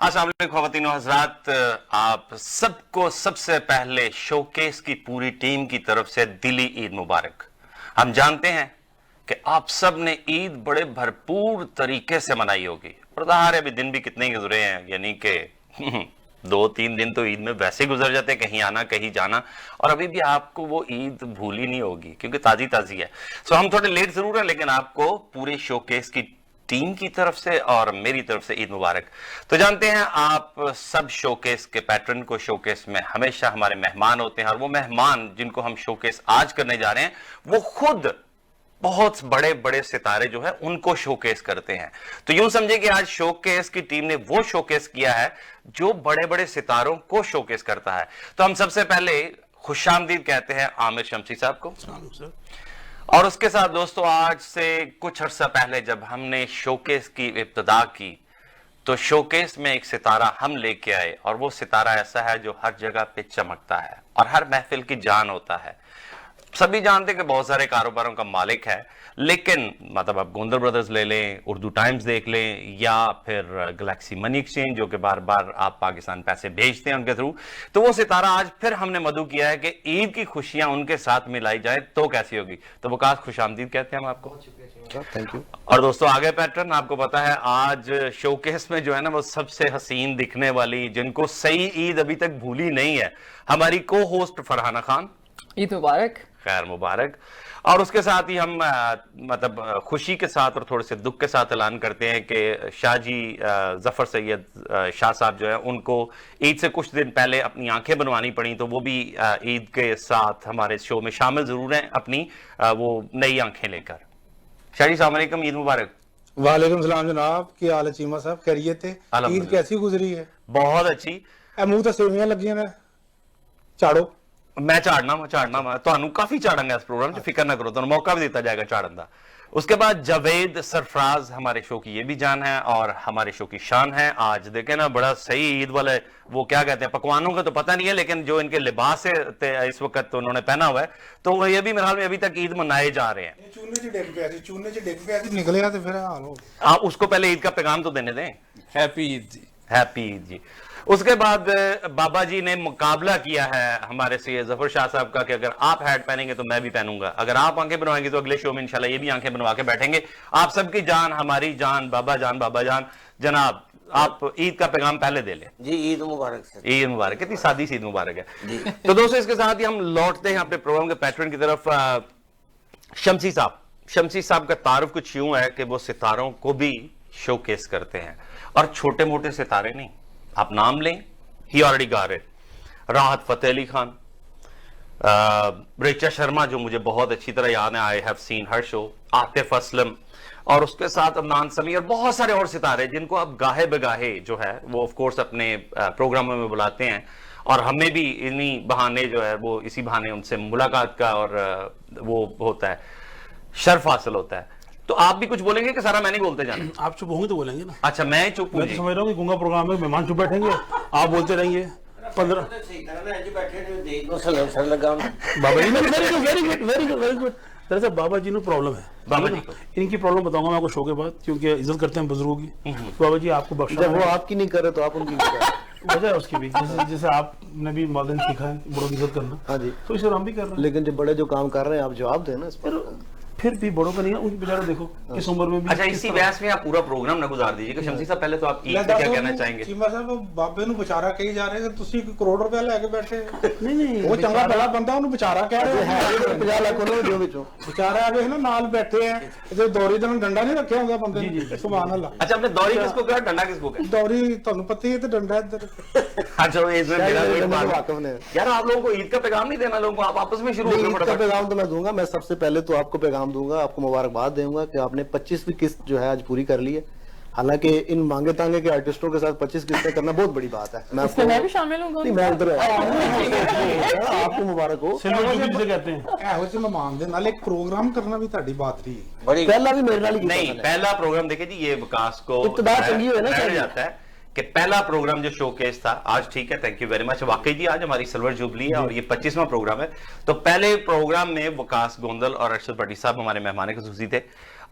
अस्सलाम वालेकुम ख़वातीन और हज़रात, आप सबको सबसे पहले शोकेस की पूरी टीम की तरफ से दिली ईद मुबारक। हम जानते हैं कि आप सब ने ईद बड़े भरपूर तरीके से मनाई होगी और ज़ाहिर है अभी दिन भी कितने ही गुजरे हैं, यानी कि 2-3 दिन तो ईद में वैसे गुजर जाते हैं, कहीं आना कहीं जाना, और अभी भी आपको वो ईद भूली नहीं होगी क्योंकि ताज़ी ताज़ी है। सो हम थोड़े लेट ज़रूर हैं, लेकिन आपको पूरे शोकेस की टीम की तरफ से और मेरी तरफ से ईद मुबारक। तो जानते हैं आप सब शोकेस के पैटर्न को, शोकेस में हमेशा हमारे मेहमान होते हैं और वो मेहमान जिनको हम शोकेस आज करने जा रहे हैं वो खुद बहुत बड़े बड़े सितारे जो है उनको शोकेस करते हैं। तो यूं समझे कि आज शोकेस की टीम ने वो शोकेस किया है जो बड़े बड़े सितारों को शोकेस करता है। तो हम सबसे पहले खुशामदीद कहते हैं आमिर शमसी साहब को, और उसके साथ दोस्तों आज से कुछ अर्सा पहले जब हमने शोकेस की इब्तिदा की तो शोकेस में एक सितारा हम लेके आए, और वो सितारा ऐसा है जो हर जगह पे चमकता है और हर महफिल की जान होता है। सभी जानते हैं कि बहुत सारे कारोबारों का मालिक है, लेकिन मतलब आप गोंदल ब्रदर्स ले लें, उर्दू टाइम्स देख लें, या फिर गैलेक्सी मनी एक्सचेंज जो कि बार बार आप पाकिस्तान पैसे भेजते हैं उनके थ्रू, तो वो सितारा आज फिर हमने मदऊ किया है कि ईद की खुशियां उनके साथ मिलाई जाए तो कैसी होगी। तो वकास खुशामदीद कहते हैं हम आपको। Thank you. और दोस्तों आगे पैटर्न आपको पता है, आज शोकेस में जो है ना वो सबसे हसीन दिखने वाली, जिनको सही ईद अभी तक भूली नहीं है, हमारी को होस्ट फरहाना खान, ईद मुबारक। खैर मुबारक। और उसके साथ ही हम मतलब खुशी के साथ और थोड़े से दुख के साथ ऐलान करते हैं कि शाहजी जफर सैयद शाह साहब जो है उनको ईद से कुछ दिन पहले अपनी आंखें बनवानी पड़ी, तो वो भी ईद के साथ हमारे शो में शामिल जरूर हैं अपनी वो नई आंखें लेकर। शाहजी अस्सलाम वालेकुम, ईद मुबारक। वालेकुम सलाम जनाब, की हाल है चीमा साहब, खैरियत है? ईद कैसी गुजरी है? बहुत अच्छी। मुंह तो सेवियां लगी ने, झाड़ो। मैं झाड़ना ਤੁਹਾਨੂੰ काफी झाड़ांगा इस प्रोग्राम च, फिक्र ना करो, ਤੁਹਾਨੂੰ मौका भी दिता जाएगा झाड़न का। उसके बाद जावेद सरफराज हमारे शो की ये भी जान है और हमारे शो की शान है। आज देखे ना बड़ा सही ईद वाले वो क्या कहते हैं, पकवानों का तो पता नहीं है, लेकिन जो इनके लिबास है इस वक्त तो उन्होंने पहना हुआ है, तो ये भी मेरे हाल में अभी तक ईद मनाए जा रहे हैं। चूने च डिग पिया थी निकले तो फिर हाल हो। आप उसको पहले ईद का पैगाम तो देने दें। हैप्पी ईद जी। हैप्पी ईद जी। उसके बाद बाबा जी ने मुकाबला किया है हमारे से जफर शाह साहब का कि अगर आप हैट पहनेंगे तो मैं भी पहनूंगा, अगर आप आंखें बनवाएंगे तो अगले शो में इंशाल्लाह ये भी आंखें बनवा के बैठेंगे। आप सबकी जान हमारी जान बाबा जान। जनाब आप ईद का पैगाम पहले दे लें जी। ईद मुबारक सर। ईद मुबारक, कितनी सादी सी ईद मुबारक है जी। तो दोस्तों इसके साथ ही हम लौटते हैं अपने प्रोग्राम के पैटर्न की तरफ। शमसी साहब का तारुफ कुछ यूं है कि वो सितारों को भी शोकेस करते हैं, और छोटे मोटे सितारे नहीं, आप नाम लें, ही ऑलरेडी गॉट इट। राहत फतेह अली खान, रिचा शर्मा जो मुझे बहुत अच्छी तरह याद है, I have seen her show, Atif Aslam, और उसके साथ अदनान समी, और बहुत सारे और सितारे जिनको अब गाहे बेगाहे जो है वो ऑफ कोर्स अपने प्रोग्रामों में बुलाते हैं, और हमें भी इन्हीं बहाने जो है वो इसी बहाने उनसे मुलाकात का और वो होता है, शर्फ हासिल होता है। तो आप भी कुछ बोलेंगे कि सारा मैं नहीं बोलते जाना? आप चुप होंगे तो बोलेंगे ना। अच्छा मैं चुप हूं? मैं तो समझ रहा हूँ कि गूंगा प्रोग्राम है, मेहमान चुप बैठेंगे, आप बोलते रहेंगे। 15 बाबा जी वेरी गुड। दरअसल बाबा जी ने प्रॉब्लम है, बाबा जी इनकी प्रॉब्लम बताऊंगा मैं आपको शो के बाद, क्योंकि इज्जत करते हैं बुजुर्गों की। बाबा जी आपको बख्शा, जब वो आपकी नहीं करे तो आप उनकी वजह है उसकी भी, जैसे आपने भी मालूम सीखा है बड़ों की इज्जत करना। हाँ जी, तो इसे हम भी कर रहे हैं, लेकिन जब बड़े जो काम कर रहे हैं आप जवाब देना इस पर। फिर भी बड़ों का नहीं है, उनकी बेचारा देखो इस उम्र में भी। अच्छा इसी बहस में आप पूरा प्रोग्राम ना गुजार दीजिए कि शमसी साहब पहले तो आप ईद पे क्या कहना चाहेंगे? चीमा साहब बाबे ਨੂੰ ਵਿਚਾਰਾ ਕਹੀ ਜਾ ਰਹੇ ਕਿ ਤੁਸੀਂ 1 ਕਰੋੜ ਰੁਪਏ ਲੈ ਕੇ ਬੈਠੇ। नहीं ਉਹ ਚੰਗਾ ਬੜਾ ਬੰਦਾ, ਉਹਨੂੰ ਵਿਚਾਰਾ ਕਹਿ ਰਹੇ ਹੋ। 50 ਲੱਖ ਉਹਨੂੰ ਦਿਓ ਵਿੱਚੋਂ। ਵਿਚਾਰਾ ਆਗੇ ਨਾ ਨਾਲ ਬੈਠੇ ਆ, ਜੇ ਦੌਰੀ ਦਾ ਡੰਡਾ ਨਹੀਂ ਰੱਖਿਆ ਹੁੰਦਾ ਬੰਦੇ ਨੇ। ਸੁਭਾਨ ਅੱਲਾਹ। अच्छा आपने दौरी किसको कहा, डंडा किसको कहा? दौरी ਤੁਹਾਨੂੰ ਪਤਾ ਹੀ ਹੈ ਤੇ ਡੰਡਾ ਇੱਧਰ। अच्छा इसमें मेरा कोई बात वाकिफ ने। यार आप लोगों को ईद का पैगाम नहीं देना, लोगों को आप आपस में शुरू ईद का पैगाम तो मैं दूंगा। मैं सबसे पहले तो आपको पैगाम दूंगा, आपको मुबारकबाद दूंगा कि आपने 25वीं किस्त जो है आज पूरी कर ली है। हालांकि इन मांगे तांगे के आर्टिस्टों के साथ 25 किस्तें करना बहुत बड़ी बात है। मैं भी शामिल हूँ। मैं उधर आपको मुबारक हो। सिल्वर जुबली से कहते हैं ਇਹੋ ਜਿਹੇ ਮਹਿਮਾਨ ਦੇ ਨਾਲ ਇੱਕ ਪ੍ਰੋਗਰਾਮ ਕਰਨਾ ਵੀ ਤੁਹਾਡੀ ਬਾਤ ਰਹੀ ਹੈ। बड़ी पहला भी मेरे नाल ही नहीं, पहला प्रोग्राम देखिए जी, ये विकास को इब्तिदा चंगी हो ना बताया जाता है कि पहला प्रोग्राम जो शोकेस था आज, ठीक है, थैंक यू वेरी मच। वाकई जी आज हमारी सिल्वर जुबली है और ये 25वां प्रोग्राम है। तो पहले प्रोग्राम में विकास गोंदल और अरशद भट्टी साहब हमारे मेहमान खुसूसी थे,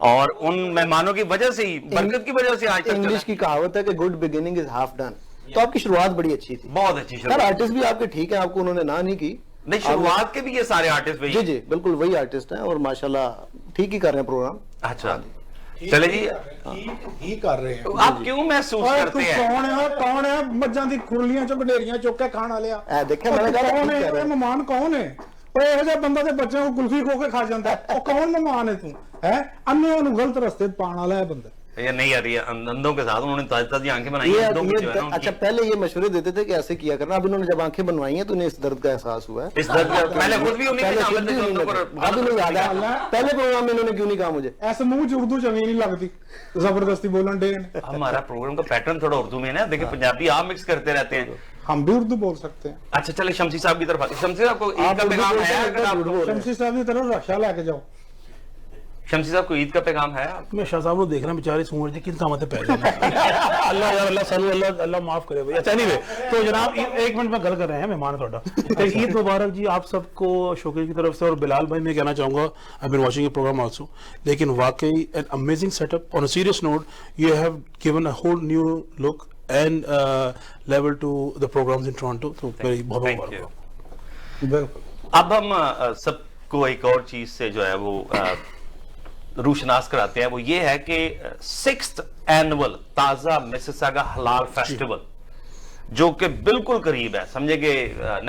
और उन मेहमानों की वजह से ही, बरकत की वजह से आज तक चला। इंग्लिश की कहावत है कि good beginning is half done. तो आपकी शुरुआत बड़ी अच्छी थी। बहुत अच्छी सर शुरुआत। आर्टिस्ट भी आपके ठीक है, आपको उन्होंने ना नहीं की। नहीं, शुरुआत के भी ये सारे आर्टिस्ट वही जी हैं। जी बिल्कुल वही आर्टिस्ट हैं और माशाल्लाह ठीक ही कर रहे हैं प्रोग्राम। अच्छा, चले जी, ही कर रहे हैं। आप क्यों महसूस ਓਏ करते ਤੂੰ हैं? ਕੌਣ ਹੈ ਮੱਝਾਂ ਦੀ ਖੁਰਲੀਆਂ ਚੋਂ ਗਡੇਰੀਆਂ ਚੁੱਕ ਕੇ ਖਾਣ ਵਾਲਿਆ ਐ ਦੇਖਿਆ मैंने कहा ਕੌਣ ठीक ਹੈ कह रहे ਇਹ हैं। ਮਹਿਮਾਨ ਕੌਣ ਹੈ ਓਏ ਇਹੋ ਜਿਹਾ ਬੰਦਾ ਤੇ ਬੱਚਿਆਂ ਨੂੰ ਕੁਲਫੀ ਖੋ ਕੇ ਖਾ ਜਾਂਦਾ ਹੈ। ਉਹ ਕੌਣ ਮਹਿਮਾਨ ਹੈ ਤੂੰ ਹੈ ਅੰਨਿਆਂ ਨੂੰ ਗਲਤ ਰਸਤੇ ਪਾਉਣ ਵਾਲਾ ਹੈ ਬੰਦਾ। ये नहीं आ रही है अंधों के साथ उन्होंने ताजी ताजी आंखें बनाई हैं, अंधों की जो है ना उनकी। अच्छा पहले ये मशवरे देते थे कि ऐसे किया करना, अब इन्होंने जब आंखें बनवाई हैं तो इन्हें इस दर्द का एहसास हुआ है। इस दर्द का पहले खुद भी उन्हीं के पहले शामिल खुद थे भी जो उनके उन्हीं ऊपर में थे। अब इन्हें याद है पहले प्रोग्राम में इन्होंने क्यों नहीं कहा मुझे। ਐਸ ਮੂੰਹ ਚ ਉਰਦੂ ਜਮੀ ਨਹੀਂ ਲੱਗਦੀ ਜ਼ਬਰਦस्ती बोलन डे ने। हमारा प्रोग्राम का पैटर्न थोड़ा उर्दू में है ना, देखिए पंजाबी आप मिक्स करते रहते हैं। हम भी उर्दू बोल सकते हैं। अच्छा चले शमसी साहब की तरफ आते हैं। शमसी साहब को ईद आप का उर्दू पैगाम बोलते है? हैं, अगर आप उर्दू बोल रहे हैं। शमसी साहब की तरफ रक्षा लेके जाओ। शमसी साहब को ईद का पैगाम है? मैं शाह साहब को देख रहा बेचारे सूर थे किन कामते पै जाना अल्लाह यार अल्लाह सानू अल्लाह अल्लाह माफ करे भाई। अच्छा नहीं तो जनाब एक मिनट में गल कर रहे हैं मेहमान थोड़ा ईद मुबारक जी आप सबको शोकेस की तरफ से। और बिलाल भाई मैं कहना चाहूंगा I been watching your program also, लेकिन वाकई an amazing setup on a serious note you have given a whole new look and level to the programs in Toronto. तो मेरी बहुत Thank मुबारक you. हो। बिल्कुल अब हम सबको एक और चीज से जो है वो रूशनास कराते हैं, वो ये है कि 6th एनुअल ताजा मिसिसागा हलाल फेस्टिवल जो कि बिल्कुल करीब है, समझे कि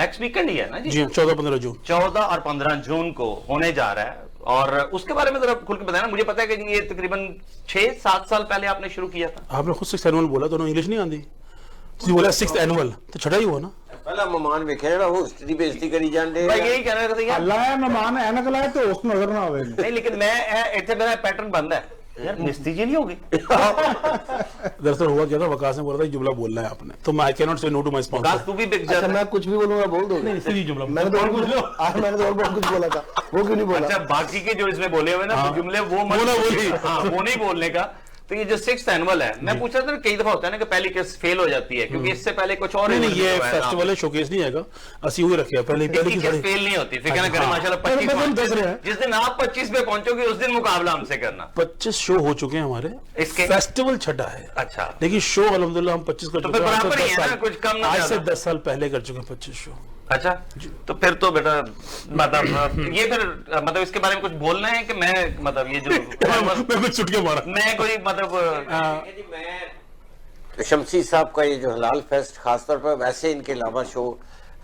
नेक्स्ट वीकेंड ही है ना जी, जी 14-15 जून 14 और 15 जून को होने जा रहा है। और उसके बारे में जरा खुल के बताना। मुझे पता है कि ये तकरीबन 6-7 साल पहले आपने शुरू किया था। आपने खुद 6th एनुअल बोला तो इंग्लिश नहीं आती ਤੁਸੀਂ बोला 6th एनुअल तो छठा ही हुआ ना। ਪਹਿਲਾ ਮਹਿਮਾਨ ਵੇਖਿਆ ਜਿਹੜਾ ਹੋਸਟ ਦੀ ਬੇਇੱਜ਼ਤੀ ਕਰੀ ਜਾਂਦੇ मैं यही कहना था यार। अल्लाह है मेहमान ऐनक लाए तो होस्ट नजर ना आवे। नहीं लेकिन मैं इतने मेरा पैटर्न बंद है यार, मिस्ती जी नहीं होगी। दरअसल हुआ क्या था, वकास ने बोला था ये जुमला बोलना है आपने, तो मैं आई कैन नॉट से नो टू माय काश स्पॉन्सर। तू भी बिक अच्छा जाता। मैं कुछ भी बोलूंगा बोल दो। नहीं सही जुमला मैंने तो और बहुत कुछ बोला था, वो क्यों नहीं बोला। अच्छा बाकी के जो इसमें बोले हुए ना हाँ। जुमले वो मत वो ना बोलिए। बोलिए। हाँ वो नहीं बोलने का। तो ये जो 6th एनुअल है, मैं पूछ रहा था ना कई दफा होता है ना कि पहली किस फेल हो जाती है क्योंकि इससे पहले कुछ और नहीं नहीं event ये हुआ है। फेस्टिवल है, शोकेस नहीं आएगा असी हुए रखे पहले पहले की किस सारी फेल नहीं होती, फिर कहना करें हाँ। माशाल्लाह बस हम 25 दस रहे हैं। जिस दिन आप 25 पे पहुंचोगे उस दिन मुकाबला हमसे करना। 25 शो हो चुके हैं हमारे, इसके? फेस्टिवल छठा है अच्छा लेकिन शो अल्हम्दुलिल्लाह हम 25 कर तो चुके फिर हैं। बराबर ही है ना, कुछ कम ना आज से ज्यादा। 10 साल पहले कर चुके हैं 25 शो। अच्छा तो फिर तो बेटा मतलब ये फिर मतलब इसके बारे में कुछ बोलना है कि मैं मतलब ये जो मैं कुछ छुटके मारा मैं कोई मतलब शमसी साहब का ये जो हलाल फेस्ट खासतौर पर, वैसे इनके अलावा शो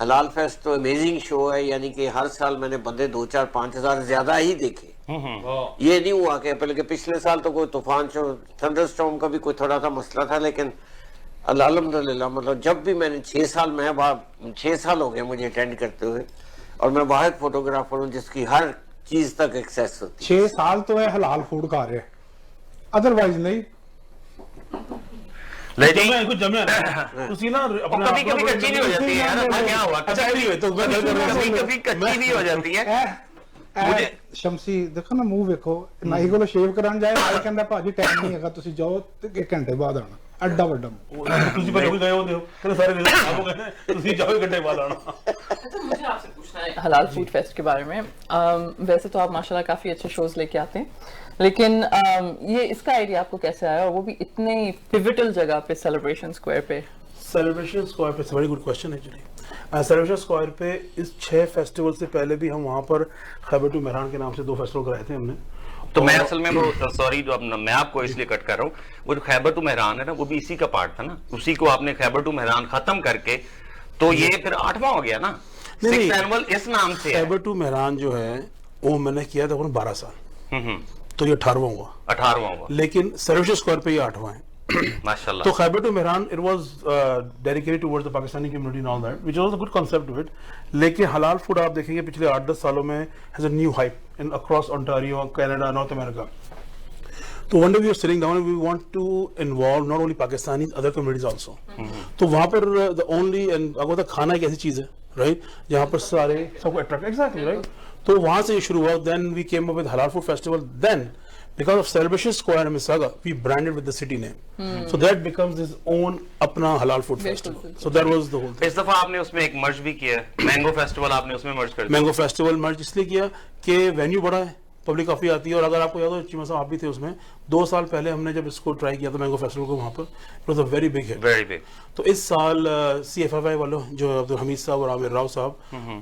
हलाल फेस्ट तो अमेजिंग शो है, यानी कि हर साल मैंने बंदे 2-4-5 हजार ज्यादा ही देखे। ये नहीं हुआ कि बल्कि पिछले साल तो कोई तूफान शो थंडरस्टॉर्म का भी कोई थोड़ा सा मसला था, लेकिन अल्हम्दुलिल्लाह मतलब जब भी मैंने 6 साल हो गए मुझे अटेंड करते हुए, और मैं वाहिद फोटोग्राफर हूँ जिसकी हर चीज तक एक्सेस होती 6 साल तो है हलाल फूड खा रहे, अदरवाइज नहीं। ले जी जमे कुछ जमे ना उसी ना अपना कभी कभी कच्ची नहीं हो जाती है यार, अब क्या हुआ अच्छा anyway, तो मैं गल कर रहा कभी हूं कभी कच्ची नहीं हो जाती है। ਮੁਝੇ ਸ਼ਮਸੀ ਦੇਖੋ ਨਾ ਮੂੰਹ ਵੇਖੋ, ਨਾਈ ਕੋਲ ਸ਼ੇਵ ਕਰਾਉਣ ਜਾਏ ਨਾਈ ਕਹਿੰਦਾ ਭਾਜੀ ਟਾਈਮ ਨਹੀਂ ਹੈਗਾ ਤੁਸੀਂ ਜਾਓ ਤੇ 1 ਘੰਟੇ ਬਾਅਦ ਆਣਾ, ਐਡਾ ਵੱਡਾ ਮੂੰਹ। ਤੁਸੀਂ ਪਹਿਲੇ ਗਏ ਹੁੰਦੇ ਹੋ ਕਹਿੰਦੇ ਸਾਰੇ ਰਿਜ਼ਲਟ आपको कहते हैं ਤੁਸੀਂ ਜਾਓ एक घंटे बाद आना। अच्छा मुझे आपसे पूछना है हलाल फूड फेस्ट के बारे में। वैसे तो आप माशाल्लाह काफी अच्छे शोज लेके आते हैं, लेकिन ये इसका आइडिया आपको कैसे आया और वो भी इतने पिवटल जगह पे सेलिब्रेशन स्क्वायर पे? सेलिब्रेशन स्क्वायर पे very good question actually. Celebration square पे इस 6 फेस्टिवल से पहले भी हम वहाँ पर खैबर टू मेहरान के नाम से 2 फेस्टिवल कराए थे हमने। तो मैं असल में वो सॉरी जो मैं आपको इसलिए कट कर रहा हूँ, वो जो खैबर टू मेहरान है ना वो भी इसी का पार्ट था ना, उसी को आपने खैबर टू मेहरान खत्म करके तो ये फिर 8वां हो गया ना। नहीं, 6th एनुअल इस नाम से है। खैबर टू मेहरान जो है वो मैंने किया था 12 साल, तो ये 18वां हुआ, 18वां हुआ लेकिन सेलिब्रेशन स्क्वायर पे ये 8वां है। माशाल्लाह। तो Khyber to Mehran it was dedicated towards the Pakistani community and all that which was a good concept of it. लेकिन हलाल फूड आप देखेंगे पिछले 8-10 सालों में has a new hype in across Ontario, Canada, North America. तो one day we are sitting down, we want to involve not only Pakistanis other communities also. तो वहां पर द ओनली एंड अगर खाना एक ऐसी चीज है राइट जहां पर सारे सबको अट्रैक्ट एग्जैक्टली राइट, तो वहां से ये शुरू हुआ। Then we came up with हलाल food festival, then because of celebration square in Mississauga we branded with the city name, so that becomes his own अपना halal food festival. So that was the whole thing. इस दफा आपने उसमें एक मर्ज भी किया है, मैंगो फेस्टिवल आपने उसमें मर्ज कर दिया। मैंगो फेस्टिवल मर्ज इसलिए किया कि वेन्यू बड़ा है, पब्लिक काफ़ी आती है। और अगर आपको याद हो चीमा साहब आप भी थे उसमें, 2 साल पहले हमने जब इसको ट्राई किया था मैंगो फेस्टिवल को वहाँ पर, it was a very big hit. Very big. तो इस साल CFFI वालों जो अब्दुल हमीद साहब और आमिर राव साहब,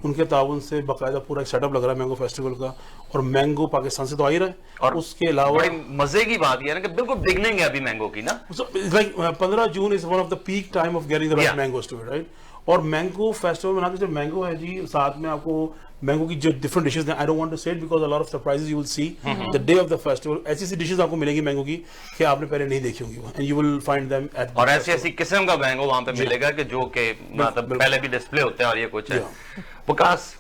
उनके ताउन से बाकायदा पूरा एक सेटअप लग रहा है मैंगो फेस्टिवल का, और मैंगो पाकिस्तान से तो आ ही रहा है, और उसके अलावा बड़ी मजे की बात यह है ना कि बिल्कुल बिगनिंग है अभी मैंगो की ना। Like 15 June is one of the peak time of getting the right Yeah. Mangoes to it, right. और मैंगो फेस्टिवल मनाते जब मैंगो है जी, साथ में आपको मैंगो की जो डिफरेंट डिशेज हैं, आई डोंट वांट टू से it because a lot of surprises you will see the day of the festival. ऐसी ऐसी डिशेज आपको मिलेंगी मैंगो की कि आपने पहले नहीं देखी होंगी, and you will find them at, और ऐसी ऐसी किस्म का मैंगो वहां पे मिलेगा कि जो कि मतलब पहले भी डिस्प्ले होते हैं और ये कुछ है। विकास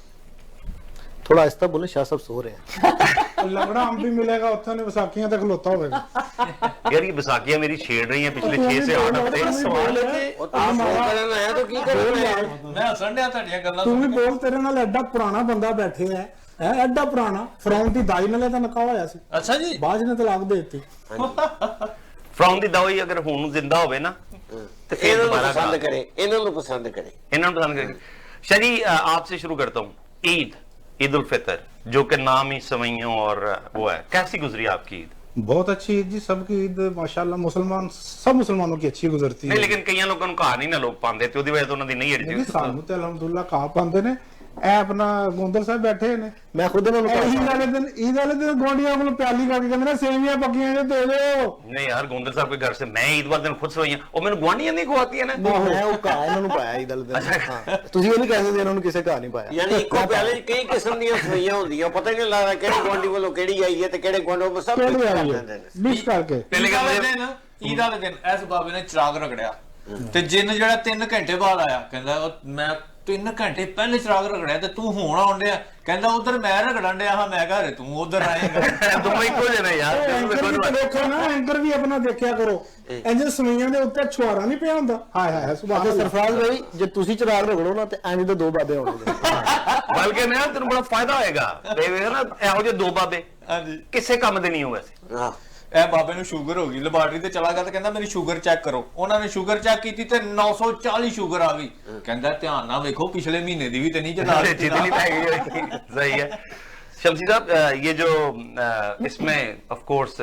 थोड़ा आहिस्ता बोले, शाह साहब सो रहे हैं। लगड़ा आम भी मिलेगा उत्थे ने विसाखियां तक खलोता होगा। यार ये बैसाखियां मेरी छेड़ रही हैं पिछले 6 से 8 हफ्ते। आप करना है तो की करना है। मैं हसन डਿਆ ਤੁਹਾਡੀਆਂ ਗੱਲਾਂ ਤੂੰ ਵੀ ਬੋਲ, ਤੇਰੇ ਨਾਲ ਐਡਾ ਪੁਰਾਣਾ ਬੰਦਾ ਬੈਠੇ ਹੈ ਐਡਾ ਪੁਰਾਣਾ, ਫਰੌਮ ਦੀ ਦਾਈ ਨਾਲੇ ਤਾਂ ਨਿਕਾਹ ਹੋਇਆ ਸੀ, ਅੱਛਾ ਜੀ ਬਾਜ ਨੇ ਤਲਾਕ ਦੇ ਦਿੱਤੀ। फ्रॉम दी दवाई अगर हुन जिंदा होवे ना तो फिर ਇਹਨਾਂ ਨੂੰ दोबारा ਪਸੰਦ खा। ਕਰੇ, ਇਹਨਾਂ ਨੂੰ ਪਸੰਦ ਕਰੇ। इन्होंने पसंद करेंगे। शाजी आपसे शुरू करता हूँ। ईद उल फितर जो कि नाम ही सवैयों और वो है, कैसी गुजरी आपकी ईद? बहुत अच्छी ईद जी, सबकी ईद माशाल्लाह, मुसलमान सब मुसलमानों की अच्छी गुजरती नहीं है। लेकिन कई लोगों को कहा नहीं ना लोग पाते ते ओदी वजह तो उन्होंने नहीं लेकिन हटती। सानू ते अल्हम्दुलिल्लाह कहा पांदे ने। ए अपना गोंदल साहब बैठे ने, मैं खुद इन्होंने ईद वाले दिन गोंडियां को प्याली करके कहंदे ने सेवियां पक्कियां जो दे दो। नहीं यार गोंदल साहब के घर से मैं ईद वाले दिन खुद सवैयां ਉਹ ਮੈਨੂੰ ਗੁਆਂਢੀਆਂ ਨਹੀਂ ਖਵਾਤੀਆਂ ਨੇ। मैं वो कहा इन्होंने पाया ईद वाले दिन। हाँ, ਤੁਸੀਂ ਇਹ ਨਹੀਂ ਕਹਿ ਸਕਦੇ इन्होंने किसे कहा नहीं पाया। ਯਾਨੀ ਇੱਕੋ ਪਿਆਲੇ 'ਚ ਕਈ ਕਿਸਮ ਦੀਆਂ ਸਵਈਆਂ ਹੁੰਦੀਆਂ, ਪਤਾ ਹੀ ਨਹੀਂ ਲੱਗਦਾ ਕਿਹੜੇ ਗੁਆਂਢੀ ਵੱਲੋਂ ਕਿਹੜੀ ਆਈ ਹੈ ਤੇ ਕਿਹੜੇ ਗੁਆਂਢੋਂ ਸਭ ਕਿਹੜੀ mix ਕਰ ਆਈ ਦਿੰਦੇ है ਨੇ। मिक्स करके। पहले ਈਦ क्या ਵਾਲੇ मुझे ਦਿਨ ਈਦ ਵਾਲੇ ਦਿਨ ਇਸ ਬਾਬੇ ਨੇ ਚਿਰਾਗ ਰਗੜਿਆ ਤੇ ਜਿੰਨ ਜਿਹੜਾ 3 ਘੰਟੇ ਬਾਅਦ ਆਇਆ, ਕਹਿੰਦਾ ਉਹ ਮੈਂ 3 ਘੰਟੇ ਪਹਿਲੇ ਚਿਰਾਗ ਰਗੜਿਆ ਤੇ ਤੂੰ ਹੁਣ ਆਉਣ ਡਿਆ, ਕਹਿੰਦਾ ਉਧਰ ਮੈਂ ਰਗੜਨ ਡਿਆ ਹਾਂ, ਮੈਂ ਕਹਾਂ ਰੇ ਤੂੰ ਉਧਰ ਆਏਗਾ। दोनों ही को जने यार। एंकर भी तो देखो ना, एंकर भी अपना देखा करो, इंज सवैयां दे उत्ते छुआरा नहीं पिया हुंदा। हाय हाय सुभान ਤੇ अल्लाह। ਸਰਫਰਾਜ਼ ਭਾਈ ਜੇ ਤੁਸੀਂ ਚਿਰਾਗ ਰਗੜੋ ਨਾ ਤੇ ਐਵੇਂ ਦੇ ਦੋ ਬਾਬੇ ਹੋਣਗੇ। ਬਲਕਿ ਨਾ ਤੈਨੂੰ ਬੜਾ ਫਾਇਦਾ ਹੋਏਗਾ ਤੇ ਵੇਖ ਨਾ ਇਹੋ ਜਿਹੇ ਦੋ ਬਾਬੇ ਹਾਂਜੀ ਕਿਸੇ ਕੰਮ ਦੇ ਨਹੀਂ ਹੋ ਵੈਸੇ। ਹਾਂ ਇਹ ਬਾਬੇ ਨੂੰ ਸ਼ੂਗਰ ਹੋ ਗਈ, ਲੈਬਾਰਟਰੀ ਤੇ ਚਲਾ ਗਿਆ ਤੇ ਕਹਿੰਦਾ ਮੇਰੀ ਸ਼ੂਗਰ ਚੈੱਕ ਕਰੋ। ਉਹਨਾਂ ਨੇ ਸ਼ੂਗਰ ਚੈੱਕ ਕੀਤੀ ਤੇ 940 ਸ਼ੂਗਰ ਆ ਗਈ। ਕਹਿੰਦਾ ਧਿਆਨ ਨਾਲ ਵੇਖੋ ਪਿਛਲੇ ਮਹੀਨੇ ਦੀ ਵੀ ਤੇ ਨਹੀਂ ਜਲਾ जितनी महंगी सही है। शमसी साहब ये जो इसमें ऑफ कोर्स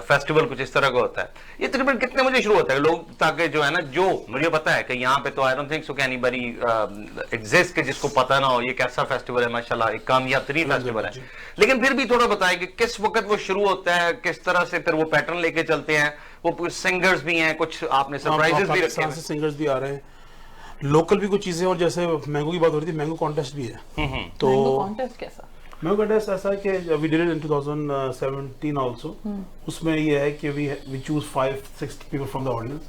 फेस्टिवल कुछ इस तरह का होता है, ये तकरीबन कितने बजे शुरू होता है लोग, ताकि जो है ना, जो मुझे पता है कि यहाँ पे तो I don't think so can anybody exist कि जिसको पता ना हो ये कैसा फेस्टिवल है। माशाल्लाह एक कामयाब तरीन फेस्टिवल है, लेकिन फिर भी थोड़ा बताएं कि किस वक्त वो शुरू होता है, किस तरह से फिर वो पैटर्न लेके चलते हैं। वो सिंगर्स भी हैं, कुछ आपने सरप्राइजेस भी रखे पाकिस्तान हैं। से सिंगर्स भी आ रहे हैं, लोकल भी कुछ चीजें, और जैसे मैंगो की बात हो रही थी, मैंगो कॉन्टेस्ट भी है। तो कॉन्टेस्ट कैसा? मैंगो कॉन्टेस्ट ऐसा है कि we did it in 2017 also. उसमें ये है कि we choose 5-6 people from the audience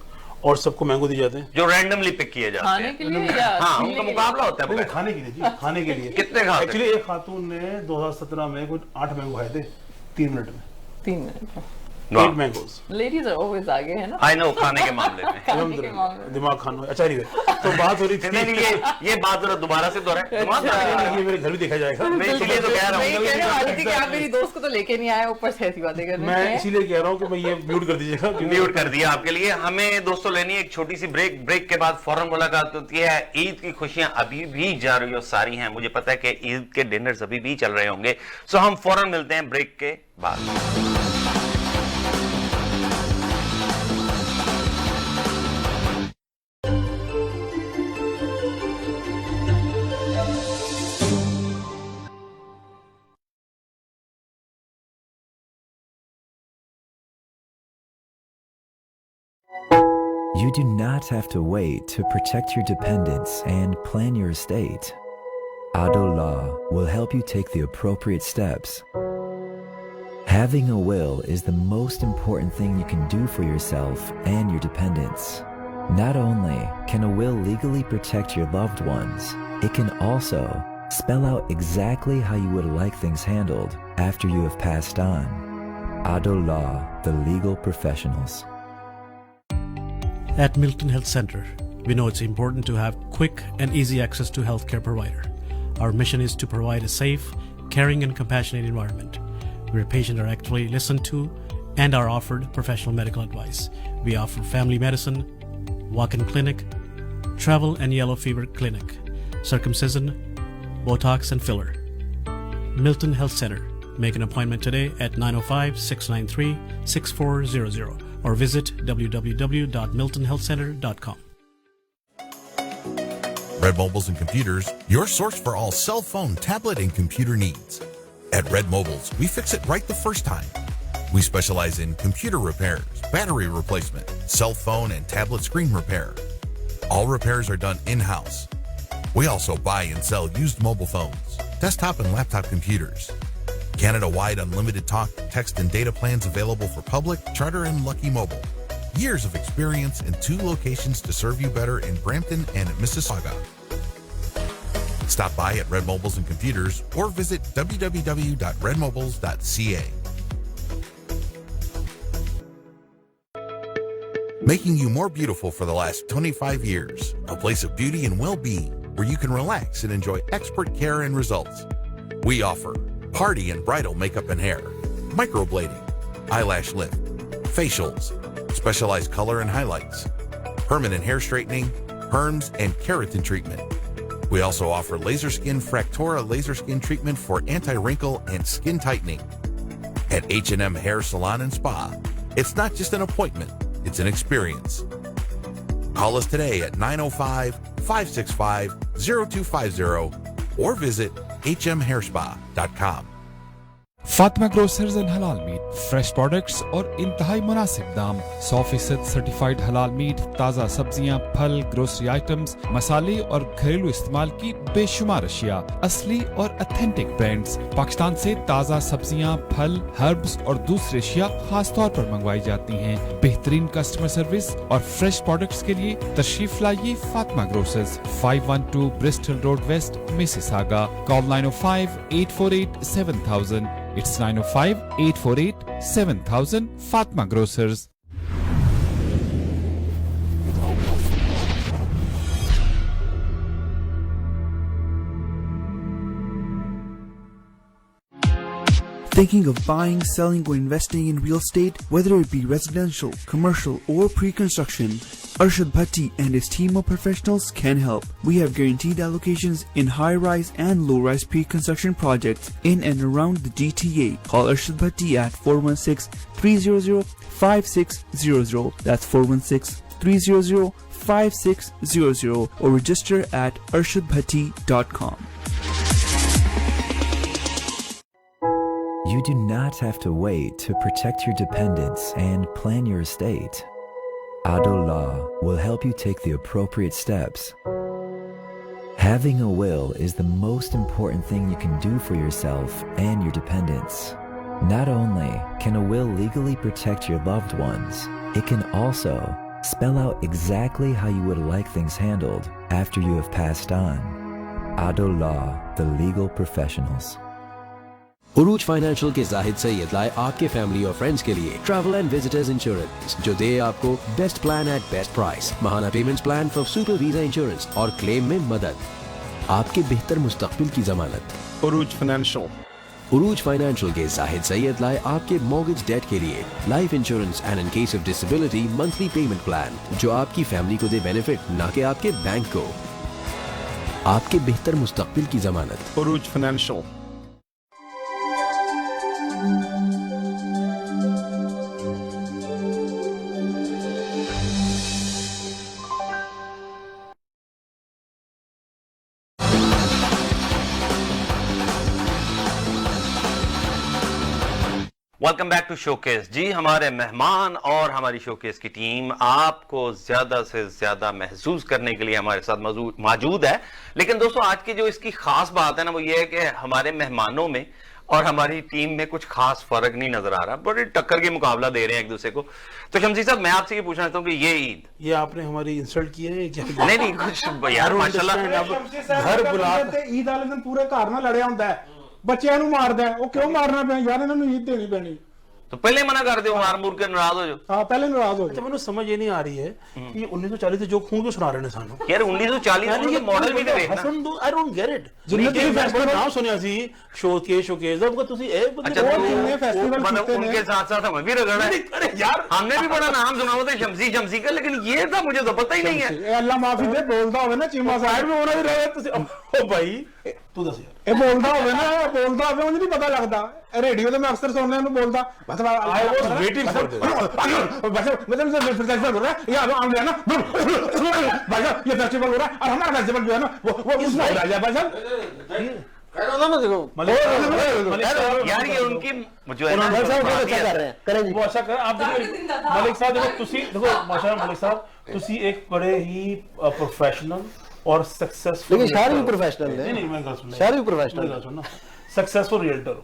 और सबको मैंगो दिए जाते हैं। जो रैंडमली पिक किए जाते खाने हैं। के लिए या हाँ पीने उनका के लिए? मुकाबला होता है नहीं, बगैर। खाने के लिए जी, खाने के लिए। कितने खाते? एक्चुअली एक खातून ने 2017 में कुछ 8 मैंगो खाए थे 3 मिनट में। 3 मिनट में। 8 मैंगोस। लेडीज आर ऑलवेज आगे है ना आई नो खाने के मामले में। खाने के मामले में। दिमाग खाना। अच्छा anyway, तो बात हो रही थी। नहीं नहीं ये बात जरा दोबारा से दोहराए। दिमाग खाने के लिए। ये मेरे घर भी देखा जाएगा। मैं इसीलिए तो कह रहा मैं ये हूँ। कहने वाली थी कि आप मेरी दोस्त को तो लेके नहीं आए, ऊपर से ऐसी बातें कर रहे मैं हैं। इसीलिए कह रहा हूँ कि मैं ये म्यूट कर दीजिएगा क्योंकि म्यूट कर दिया आपके लिए। हमें दोस्तों लेनी है एक छोटी सी ब्रेक। ब्रेक के बाद फौरन मुलाकात होती है। ईद की खुशियां अभी भी जारी और सारी हैं। मुझे पता है कि ईद के डिनर्स अभी भी चल रहे होंगे, सो हम फौरन मिलते हैं ब्रेक के बाद। You do not have to wait to protect your dependents and plan your estate. Ado Law will help you take the appropriate steps. Having a will is the most important thing you can do for yourself and your dependents. Not only can a will legally protect your loved ones, it can also spell out exactly how you would like things handled after you have passed on. Ado Law, the legal professionals. At Milton Health Center, we know it's important to have quick and easy access to healthcare provider. Our mission is to provide a safe, caring and compassionate environment where patients are actually listened to and are offered professional medical advice. We offer family medicine, walk-in clinic, travel and yellow fever clinic, circumcision, Botox and filler. Milton Health Center, Make an appointment today at 905-693-6400 or visit www.miltonhealthcenter.com. Red Mobiles and Computers, your source for all cell phone, tablet, and computer needs. At Red Mobiles, we fix it right the first time. We specialize in computer repairs, battery replacement, cell phone and tablet screen repair. All repairs are done in-house. We also buy and sell used mobile phones, desktop and laptop computers. Canada-wide unlimited talk, text, and data plans available for public, charter, and Lucky Mobile. Years of experience and 2 locations to serve you better in Brampton and Mississauga. Stop by at Red Mobiles and Computers or visit www.redmobiles.ca. Making you more beautiful for the last 25 years. A place of beauty and well-being where you can relax and enjoy expert care and results. We offer party and bridal makeup and hair, microblading, eyelash lift, facials, specialized color and highlights, permanent hair straightening, perms, and keratin treatment. We also offer laser skin Fractora laser skin treatment for anti-wrinkle and skin tightening. At H&M Hair Salon and Spa, it's not just an appointment, it's an experience. Call us today at 905-565-0250 or visit hmhairspa.com. Fatima grocers and हलाल meet, fresh products और इंतहाई मुनासिब दाम, 100% certified हलाल meet, ताज़ा सब्जियां, फल, grocery items, मसाले और घरेलू इस्तेमाल की बेशुमार अशिया, असली और ऑथेंटिक ब्रांड्स। पाकिस्तान से ताज़ा सब्जियां, फल, हर्ब्स और दूसरी अशिया खास तौर पर मंगवाई जाती हैं। बेहतरीन कस्टमर सर्विस और फ्रेश प्रोडक्ट्स के लिए तशरीफ लाइए Fatima grocers, 512 Bristol Road West, Mississauga. Call 905-848-7000. It's 905-848-7000. Fatma Grocers. Thinking of buying, selling, or investing in real estate, whether it be residential, commercial, or pre-construction, Arshad Bhatti and his team of professionals can help. We have guaranteed allocations in high-rise and low-rise pre-construction projects in and around the GTA. Call Arshad Bhatti at 416-300-5600. That's 416-300-5600 or register at arshadbhatti.com. You do not have to wait to protect your dependents and plan your estate. Ado Law will help you take the appropriate steps. Having a will is the most important thing you can do for yourself and your dependents. Not only can a will legally protect your loved ones, it can also spell out exactly how you would like things handled after you have passed on. Ado Law, the legal professionals. Urooj financial के जाहिद सैयद लाए आपके family और friends के लिए travel and visitors insurance, जो दे आपको best plan at best price, महाना payments plan for super visa insurance और क्लेम में मदद, आपके बेहतर मुस्तकबिल की जमानत। उरूज फाइनेंशियल के जाहिद सैयद लाए आपके मॉर्गेज डेट के लिए life insurance and in case of disability monthly payment plan, जो आपकी फैमिली को दे बेनिफिट, ना कि आपके बैंक को। आपके बेहतर मुस्तकबिल की जमानत। Urooj financial. Welcome back to showcase. जी, हमारे मेहमान और हमारी शोकेस की टीम आपको ज्यादा से ज्यादा महसूस करने के लिए हमारे साथ मौजूद है। लेकिन दोस्तों, आज की जो इसकी खास बात है ना, वो ये है कि हमारे मेहमानों में और हमारी टीम में कुछ खास फर्क नहीं नजर आ रहा, बड़े टक्कर के मुकाबला दे रहे हैं एक दूसरे को। तो शमसी साहब, मैं आपसे ये पूछना चाहता हूँ कि ये ईद, ये आपने हमारी इंसल्ट की है क्या? नहीं कुछ यार, माशाल्लाह घर बुला ईद वाले दिन पूरे घर ना लड़िया होंदा है, बच्चों ਨੂੰ ਮਾਰਦਾ ਹੈ। ਉਹ ਕਿਉਂ ਮਾਰਨਾ ਪਿਆ ਯਾਰ? ਇਹਨਾਂ ਨੂੰ ਈਦ ਦੇਣੀ ਪੈਣੀ। तो पहले मना कर दो, मार मुर के नाराज हो जाओ। हाँ, पहले नाराज हो। अच्छा, मैंने समझ ये नहीं आ रही है कि 1940 से जो खून क्यों सुना रहे हैं सानू यार? 1940 के मॉडल भी देखना। हसन दो, आई डोंट गेट इट। जिन्ने फेस्टिवल नाम सुनिया सी शोकेस जब तुसी ए जिन्ने फेस्टिवल मतलब उनके साथ-साथ हमें भी रगड़ा है। अरे यार, हमने भी बड़ा नाम सुना होता है शमसी का, लेकिन ये था मुझे तो पता ही नहीं है। अल्लाह माफी दे, बोलता होवे ना चीमा साहब में होना भी रहे तुसी। ओ भाई तू दस यार ਇਹ ਬੋਲਦਾ ਹੋਵੇ ਨਾ ਬੋਲਦਾ ਹੋਵੇ ਉਹਨੂੰ ਨਹੀਂ ਪਤਾ ਲੱਗਦਾ ਰੇਡੀਓ ਤੇ ਮੈਂ ਅਕਸਰ ਸੁਣਨੇ ਨੂੰ ਬੋਲਦਾ ਬਸ I was waiting for this. बस मतलब फेस्टिवल हो रहा है ये आम गया ना भाई ये फेस्टिवल हो रहा है और हमारा फेस्टिवल जो है ना वो उसमें हो रहा है भाई साहब कह रहा ना देखो यार ये उनकी जो है ना अच्छा कर रहे हैं करेंगे वो अच्छा कर आप देखो मलिक साहब देखो तुसी देखो माशाल्लाह मलिक साहब तुसी एक बड़े ही प्रोफेशनल और सक्सेसफुल लेकिन शायर भी प्रोफेशनल है नहीं मैं गल सुन शायर भी प्रोफेशनल सुनना सक्सेसफुल रियल्टर हो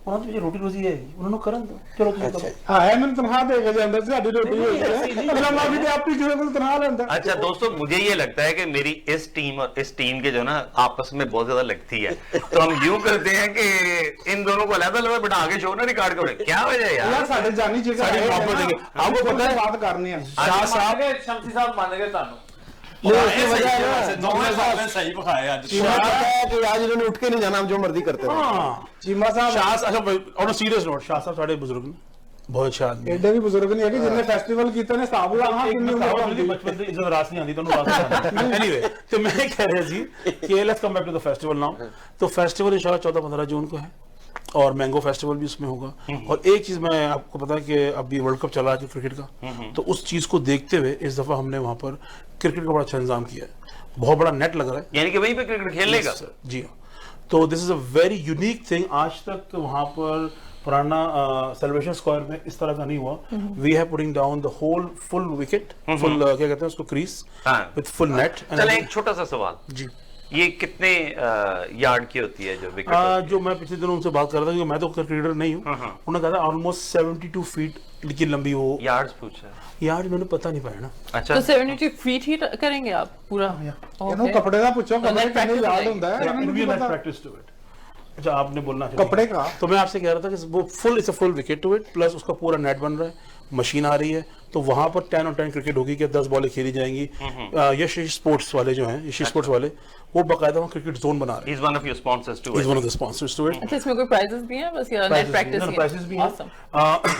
ਉਹਨਾਂ ਦੀ ਰੋਟੀ ਰੋਜ਼ੀ ਹੈ ਉਹਨਾਂ ਨੂੰ ਕਰਨ ਦੋ ਚਲੋ ਤੁਸੀਂ ਕਰੋ ਹਾਂ ਇਹ ਮੈਨੂੰ ਤਨਖਾਹ ਦੇ ਕੇ ਜਾਂਦਾ ਸਾਡੀ ਰੋਟੀ ਹੋਈ ਹੈ ਅਗਲਾ ਮਾਂ ਵੀ ਤੇ ਆਪੀ ਜਿਵੇਂ ਕੋਲ ਤਨਖਾਹ ਲੈਂਦਾ अच्छा दोस्तों मुझे ये लगता है कि मेरी इस टीम और इस टीम के जो ना आपस में बहुत ज्यादा लगती है तो हम यूं करते हैं कि इन दोनों को अलग-अलग बिठा के शो ना रिकॉर्ड करें क्या वजह है यार यार ਸਾਡੇ ਜਾਨੀ ਜੀ ਸਾਡੀ ਮੁਹੱਬਤ ਹੈ आपको पता है बात करनी है ਸ਼ਾਹ ਸਾਹਿਬ ਸ਼ਮਸੀ ਸਾਹਿਬ ਮੰਨ ਗਏ ਤੁਹਾਨੂੰ उसकी वजह है ना ਦੋਵੇਂ ਸਾਹਮਣੇ ਸਹੀ ਵਿਖਾਏ ਅੱਜ चीमा पता है कि आज इन्होंने उठ के नहीं जाना हम जो मर्जी करते हैं ਹਾਂ ਚੀਮਾ ਸਾਹਿਬ ਸ਼ਾਹ ਸਾਹਿਬ ਔਨ ਅ ਸੀਰੀਅਸ ਨੋਟ ਸ਼ਾਹ ਸਾਹਿਬ ਸਾਡੇ ਬਜ਼ੁਰਗ ਨੇ ਬਹੁਤ ਅੱਛਾ ਆਦਮੀ ਐਡੇ ਵੀ ਬਜ਼ੁਰਗ ਨਹੀਂ ਹੈਗੇ ਜਿੰਨੇ ਫੈਸਟੀਵਲ ਕੀਤੇ ਨੇ ਹਿਸਾਬ ਲਾ ਹਾਂ ਕਿੰਨੀ ਉਮਰ ਮੇਰੀ ਬਚਪਨ ਦੀ ਇੱਜ਼ਤ ਰਾਸ ਨਹੀਂ ਆਉਂਦੀ ਤੁਹਾਨੂੰ ਰਾਸ एनीवे तो मैं कह रहा जी कि let's come back to the festival now तो फेस्टिवल इंशाल्लाह 14-15 जून को है और मैंगो फेस्टिवल भी उसमें होगा और एक चीज मैं आपको पता है कि अभी वर्ल्ड कप चला है क्रिकेट का तो उस चीज को देखते हुए इस दफा हमने वहां पर क्रिकेट का बड़ा अच्छा इंतजाम किया है बहुत बड़ा नेट लग रहा है यानी कि वहीं पे क्रिकेट खेलेगा जी हाँ तो this is a very unique thing आज तक वहां पर पुराना सेलिब्रेशन स्क्वायर में इस तरह का नहीं हुआ we have putting down the whole full wicket full क्या कहते हैं उसको क्रीज विद फुल नेट चले एक छोटा सा सवाल जी ये कितने यार्ड की होती है जो विकेट जो मैं पिछले दिनों उनसे बात कर रहा था क्योंकि मैं तो क्रिकेटर नहीं हूँ उन्होंने कहा था ऑलमोस्ट 72 फीट की लंबी वो यार्ड्स पूछा यार्ड मैंने पता नहीं पाया ना अच्छा तो 72 फीट ही करेंगे आप पूरा ਇਹਨੂੰ ਕੱਪੜੇ ਦਾ ਪੁੱਛੋ ਕੱਪੜੇ ਕਿੰਨੇ ਯਾਦ ਹੁੰਦਾ ਹੈ ਇਹਨੂੰ ਨਹੀਂ ਪਤਾ प्रैक्टिस टू इट अच्छा आपने बोलना कपड़े का तो मैं आपसे कह रहा था कि वो full it's a full wicket to it plus उसका पूरा नेट बन रहा है मशीन आ रही है तो वहां पर 10 और 10 क्रिकेट होगी कि 10 बॉलें खेली जाएंगी यश स्पोर्ट्स वाले जो हैं यश स्पोर्ट्स वाले वो बाकायदा वहाँ क्रिकेट जोन बना रहे हैं He's one of your sponsors too. He's one of the sponsors to it. अच्छा इसमें कोई प्राइजेस भी हैं बस ये नेट प्रैक्टिस प्राइजेस भी हैं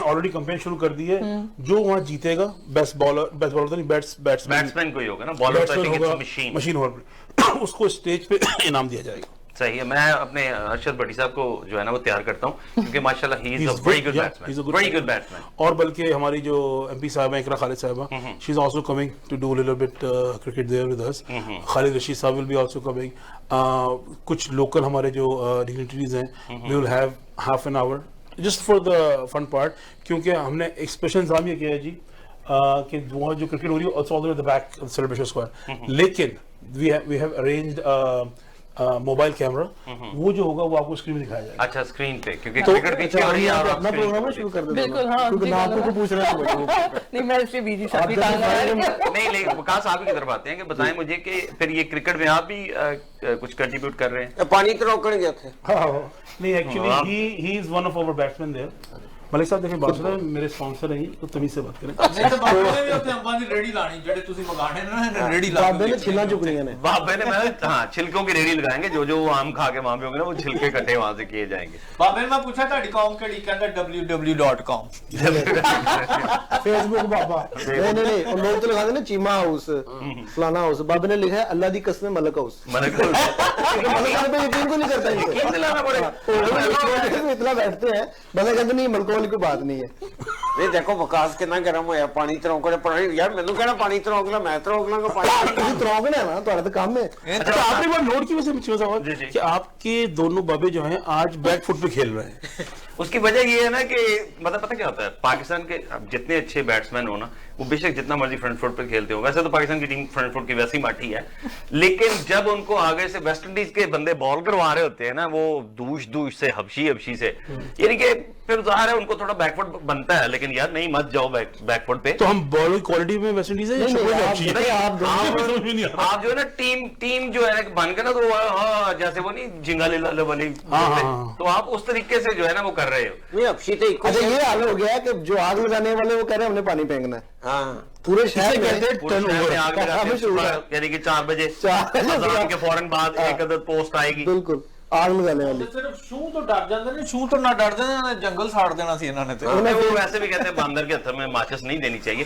ऑलरेडी कैंपेन शुरू कर दी है जो वहाँ जीतेगा बेस्ट बॉलर तो नहीं बैट्समैन कोई होगा ना बॉलर तो I think it's machine machine होगा उसको स्टेज पे इनाम दिया जाएगा सही है मैं अपने अरशद भट्टी साहब को जो है ना वो तैयार करता हूँ क्योंकि माशाल्लाह he is a very good batsman very good batsman और बल्कि हमारी जो एमपी साहब हैं इकरा खालिद साहबा she is also coming to do little bit cricket there with us Khalid Rashid साहब विल बी आल्सो कमिंग कुछ लोकल हमारे जो डिग्निटरीज हैं we will have half an hour just for the fun part क्योंकि हमने एक स्पेशल इंतजाम ये किया है जी कि वो जो क्रिकेट हो रही है also all the back celebration square लेकिन we have arranged mobile camera वो जो होगा वो आपको स्क्रीन में दिखाया जाएगा अच्छा स्क्रीन पे क्योंकि क्रिकेट पीछे हो रही है और अपना प्रोग्राम शुरू कर देते बिल्कुल हाँ क्योंकि जी, मैं आपको पूछ रहा हूँ नहीं मैं इसलिए बीजी साहब की टांग लगा रही हूँ। नहीं नहीं विकास आप ही की तरफ आते हैं कि बताएं मुझे कि फिर ये क्रिकेट में आप भी कुछ कंट्रीब्यूट कर रहे हैं पानी तो रोकने गए थे नहीं actually he is one of our batsman there Malik साहब देखिए बात है मेरे स्पॉन्सर हैं तो तमीज से बात करें ਨਹੀਂ ਤਾਂ ਬਾਬੇ ਨੇ ਵੀ ਉੱਥੇ ਅੰਬਾਂ ਦੀ ਰੇੜੀ ਲਾਣੀ ਜਿਹੜੇ ਤੁਸੀਂ ਮੰਗਾਣੇ ਨਾ ਰੇੜੀ ਲਾ बाबे ने छिला चुकनियां ने बाबे ने मैं हाँ छिलकों की रेडी लगाएंगे जो वो आम खा के वहां पे होंगे ना वो छिलके कटे वहां से किए जाएंगे ਬਾਬੇ ਨੇ ਮੈਂ ਪੁੱਛਿਆ ਤੁਹਾਡੀ ਕੌਮ ਕਿਹੜੀ ਕਹਿੰਦਾ www.com फेसबुक बाबा नहीं और लोग तो लगाते ना चीमा हाउस फलाना हाउस बाबे ने लिखा है अल्लाह दी कसम मलक हाउस मलक मलक पे यकीन को नहीं करता यकीन दिलाना पड़ेगा इतना बैठते हैं बंदा कहते नहीं मलकों वाली कोई बात नहीं है नहीं देखो विकास कितना गर्म होया पानी तरौंकने पानी यार मैनू कहना पानी तरौंक ला मैं तरौंक लांगा पानी ਤੁਸੀਂ ਤਰੋਗਣਾ ਨਾ ਤੁਹਾਡਾ ਤਾਂ ਕੰਮ है अच्छा आपने बार नोट की वजह से पूछा था कि आपके दोनों बाबे जो हैं आज बैक फुट पे खेल रहे हैं उसकी वजह ये है ना कि मतलब पता क्या होता है पाकिस्तान के अब जितने अच्छे बैट्समैन हो ना वो बेशक जितना मर्जी फ्रंट फुट पे खेलते हो वैसे तो पाकिस्तान की टीम फ्रंट फुट की वैसी माठी है लेकिन जब उनको आगे से वेस्ट इंडीज के बंदे बॉल करवा रहे होते हैं ना वो दूश से हबशी से यानी कि फिर जाहिर है उनको थोड़ा बैकफुट बनता है लेकिन यार नहीं मत जाओ बैकफुट पे तो हम बॉल क्वालिटी में वेस्ट इंडीज है आप जो है ना टीम जो है बन के ना तो जैसे वो नहीं झिंगाली वाली तो आप उस तरीके से जो है ना वो कर रहे हो नहीं अक्षी तो अच्छा ये हाल हो गया है कि जो आग लगाने वाले वो कह रहे हैं हमने पानी फेंकना है हाँ पूरे शहर में में आग लगाते हैं यानी कि 4 बजे अज़ान के फौरन बाद एक अदद पोस्ट आएगी बिल्कुल आग लगाने वाली। सिर्फ शू तो डर जाते ने, शू तो ना डरते ने, जंगल साड़ देना सी इन्होंने तो। उन्हें वो वैसे भी कहते हैं बंदर के हथर में माचिस नहीं देनी चाहिए।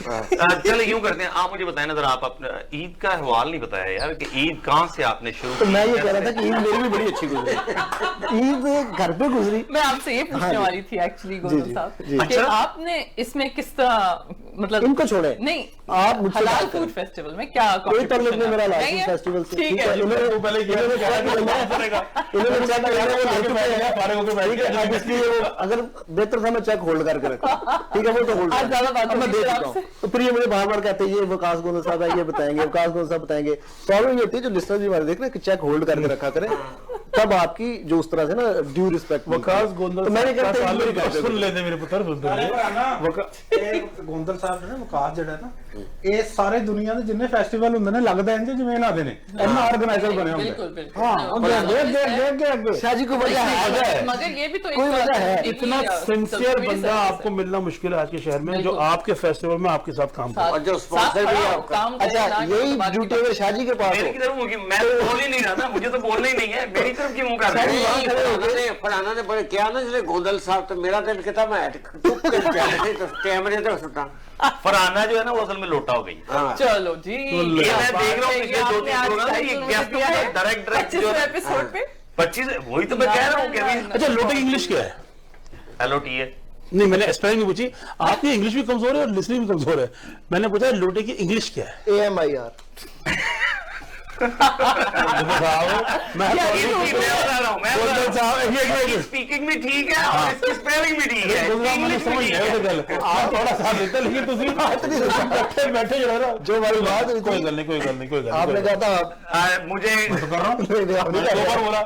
चलो यूं करते हैं, आप मुझे बताएं ना जरा, आप अपना ईद का अहवाल नहीं बताया यार कि ईद कहां से आपने शुरू तो मैं ये कह रहा था कि ईद मेरी भी बड़ी अच्छी गुजरी। ईद घर पे गुजरी। मैं आपसे ये पूछने वाली थी एक्चुअली गोविंद साहब कि आपने इसमें किस तरह, मतलब इनको छोड़े नहीं, आप मुझसे हलाल बात फूड करें। फेस्टिवल में क्या कोई ताल्लुक नहीं मेरा नहीं हलाल है? फेस्टिवल से। ठीक है, इन्होंने वो पहले किया था, क्या है, इन्होंने चेक लगाया, वो लेके बैठ गया, फारे होके बैठ ठीक है। अब इसलिए वो अगर बेहतर था मैं चेक होल्ड करके रखा, ठीक है, वो तो होल्ड आज ज्यादा बात अब मैं होगी दे फिर चुका आपसे। हूँ। तो फिर ये मुझे बार बार कहते हैं ये वकास गोंदल साहब है, ये बताएंगे, वकास गोंदल साहब बताएंगे। प्रॉब्लम ये होती है जो लिस्टनर्स भी हमारे देख रहे हैं कि चेक होल्ड करके रखा करें, तब आपकी जो उस तरह से ना ड्यू रिस्पेक्ट वकास गोंदल तो मैंने कहता सुन लेते मेरे पुत्र, सुन ਗੋਂਦਲ ਸਾਹਿਬ ਨੇ ਵਿਕਾਸ ਜਿਹੜਾ ਨਾ ਇਹ ਸਾਰੇ ਦੁਨੀਆ ਦੇ ਜਿੰਨੇ ਫੈਸਟੀਵਲ ਹੁੰਦੇ ਨੇ ਲੱਗਦਾ ਇੰਜ ਜਿਵੇਂ ਇਹਨਾਂ ਦੇ ਨੇ ਇੰਨਾ ਆਰਗੇਨਾਈਜ਼ਰ ਬਣੇ ਹੁੰਦੇ बिल्कुल बिल्कुल। ਹਾਂ ਅੱਗੇ शाह जी को वजह है, मगर ये भी तो कोई वजह है। इतना सिंसियर बंदा आपको मिलना मुश्किल है आज के शहर में, जो आपके फेस्टिवल में आपके साथ काम करे। और जो स्पॉन्सर भी है आपका। अच्छा यही ड्यूटी अगर शाह जी के पास मेरी हो, तरफ होगी, मैं तो बोल ही नहीं रहा था, मुझे तो बोलना ही नहीं है, मेरी तरफ क्यों मुंह कर रहे हैं? फलाना ने बड़े क्या ना जिसने गोंदल साहब तो मेरा दिल कहता मैं चुप कर तो कैमरे तो सुटा। फरहाना जो है ना वो असल में लोटा हो गई। चलो जी, ये मैं देख रहा हूँ पिछले 2-3 प्रोग्राम में ये गेस्ट डायरेक्ट जो एपिसोड पे 25, वही तो मैं कह रहा हूँ कि अभी अच्छा लोटे की इंग्लिश क्या है? LOT है। नहीं मैंने स्पेलिंग भी पूछी, आपकी इंग्लिश भी कमजोर है और लिसनिंग भी कमजोर है। मैंने पूछा लोटे की इंग्लिश क्या है? AMIR। स्पीकिंग भी ठीक है और इसकी स्पेलिंग भी ठीक है, इंग्लिश भी ठीक है। आप थोड़ा साथ देते लेकिन बैठे बैठे जो है ना जो हमारी बात हुई कोई थी, गल नहीं, कोई गल नहीं, कोई गल आपने नहीं। कहा था मुझे कर रहा हूँ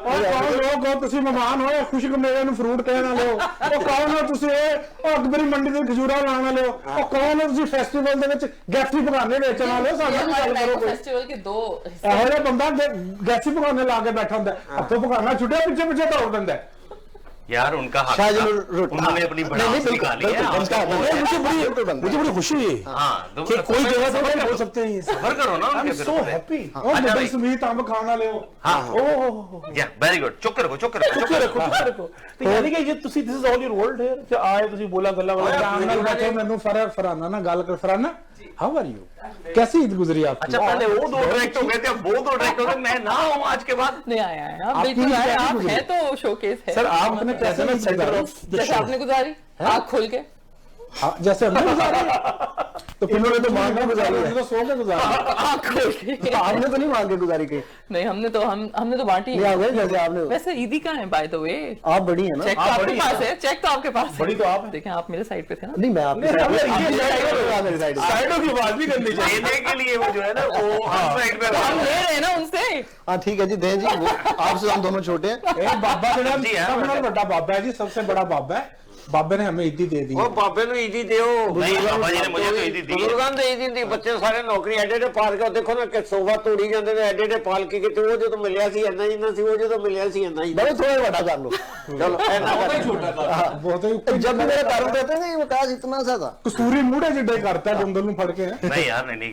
ਉਹ ਕੌਣ ਲੋਕ ਹੋ ਤੁਸੀਂ ਮਹਿਮਾਨ ਹੋਏ, ਖੁਸ਼ਕ ਮੇਵੇ ਨੂੰ ਫਰੂਟ ਕਹਿਣ ਵਾਲੇ ਹੋ, ਉਹ ਕੌਣ ਹੋ ਤੁਸੀਂ, ਉਹ ਅਕਬਰੀ ਮੰਡੀ ਦੇ ਖਜੂਰਾ ਲਾਉਣ ਵਾਲੇ ਹੋ, ਉਹ ਕੌਣ ਹੋ ਤੁਸੀਂ ਫੈਸਟੀਵਲ ਦੇ ਵਿੱਚ ਗੈਸੀ ਪਕਾਨੇ ਵੇਚਣ ਵਾਲੇ ਹੋ, ਸਾਨੂੰ ਵੀ ਗੱਲ ਕਰੋ ਕੋਈ। फेस्टिवल के दो ਇਹੋ ਜਿਹਾ ਬੰਦਾ ਗੈਸੀ ਪਕਾਨੇ ਲਾ ਕੇ ਬੈਠਾ ਹੁੰਦਾ, ਹੱਥੋਂ ਪਕਾਨਾ ਛੁੱਟਿਆ ਪਿੱਛੇ ਪਿੱਛੇ दौड़ ਦਿੰਦਾ ਹੈ। यार उनका हक शाह जी था, ने उन्होंने अपनी भड़ास निकाली है। मुझे बड़ी खुशी है हाँ कि कोई जगह से हम बोल सकते हैं। सफर करो ना उनके सो फिर। हैप्पी। ਉਹ ਮਿਡਲ ਸਮੀਤ अंब खाने वाले हो। या वेरी गुड, चुप रखो चुप रखो चुप रखो। तो यानी कि ये तुसी this is all your world here कि आए तुसी बोला गल्ला ਆਰਾਮ ਨਾਲ ਬੈਠੋ, ਮੈਨੂੰ ਫਰਾਨਾ ਨਾਲ ਗੱਲ ਕਰ। ਫਰਾਨਾ हाउ आर यू, कैसी ईद गुजरी आपकी? अच्छा पहले वो दो डायरेक्ट हो गए थे, अब वो दो डायरेक्ट हो गए, मैं ना हूँ आज के बाद। नहीं आया है, आप आपकी बिल्कुल ईद आए, कैसी आप गुजरी? है तो शोकेस है। सर आपने कैसे ना सेंटर ऑफ जैसे आपने गुजारी आँख खोल के, जैसे हमने गुजारी, तो इन्होंने तो मांग के गुजारी, तो सो के गुजारी। आँख खोल के। तो आपने तो नहीं मांग के गुजारी की? नहीं हमने तो बांटी। नहीं, आ गए जैसे आपने। वैसे ईदी कहाँ है बाय द वे? आप बड़ी है ना। चेक तो आपके पास है, चेक तो आपके पास है। बड़ी तो आप देखें आप मेरे साइड पे थे ना। नहीं मैं आपकी साइड साइडों की बात भी करनी चाहिए। देने के लिए वो जो है ना वो हर साइड पे हम ले रहे हैं ना उनसे। हाँ ठीक है जी, दें जी, वो आपसे हम दोनों छोटे हैं। ਇਹ ਬਾਬਾ ਜਿਹੜਾ जी है, ਸਭ ਨਾਲ ਵੱਡਾ ਬਾਬਾ ਹੈ ਜੀ, सबसे बड़ा बाबा है। बाबे ने हमें ईदी दे दी ਉਹ ਬਾਬੇ ਨੂੰ ਈਦੀ ਦਿਓ। नहीं बाबा जी ने मुझे तो ईदी दी है। ਬਜ਼ੁਰਗਾਂ ਦੇ ਈਦੀ ਹੁੰਦੀ, ਬੱਚੇ ਸਾਰੇ ਨੌਕਰੀ ਐਡੇ ਐਡੇ ਪਾਲ ਕੇ ਦੇਖੋ ਨਾ ਕਿ ਸੋਫਾ ਤੋੜੀ ਜਾਂਦੇ ਨੇ ਐਡੇ ਐਡੇ ਪਾਲ ਕੇ, ਕਿਤੇ ਉਹ ਜਦੋਂ ਮਿਲਿਆ ਸੀ ਇੰਨਾ ਹੀ ਨਾ ਸੀ, ਉਹ ਜਦੋਂ ਮਿਲਿਆ ਸੀ ਇੰਨਾ ਹੀ। बड़े थोड़े बड़ा कर लो। ਚਲੋ ਇੰਨਾ ਕਰ छोटा था। बहुत ही जब भी मेरे कारण देते हैं वो काज इतना सा था। कसूरी मूढ़े जिड्डे करता है गुंदल नु फड़ के। नहीं यार नहीं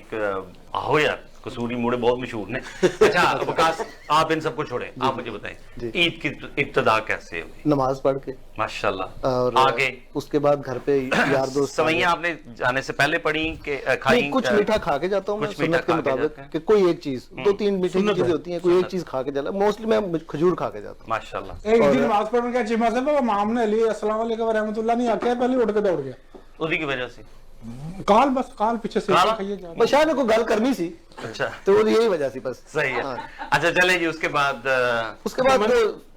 आओ यार, कसूरी मुड़े बहुत मशहूर ने। अच्छा विकास आप इन सबको छोड़े, आप मुझे बताएं ईद की इब्तिदा कैसे हुई? नमाज पढ़ के माशाल्लाह। और आगे उसके बाद घर पे यार दोस्त सवैयां आपने जाने से पहले पढ़ी के खाई? कुछ मीठा खा के जाता हूँ मैं कुछ मीठा सुन्नत के खा के मुताबिक जाते हैं। कि कोई एक चीज 2-3 मीठी चीजें होती हैं, कोई एक चीज खा के चला। मोस्टली मैं खजूर खा के जाता हूँ। माशाल्लाह। एक दिन नमाज पढ़ने का जिमा से बाबा माम ने अली अस्सलाम वालेकुम व रहमतुल्लाह नहीं आके पहले उठ के दौड़ गया। उसी की वजह से काल बस काल पीछे से काल? खाइए जा। बस शायद कोई गल करनी सी अच्छा तो वो यही वजह सी बस। सही है। हाँ। अच्छा चले जी, उसके बाद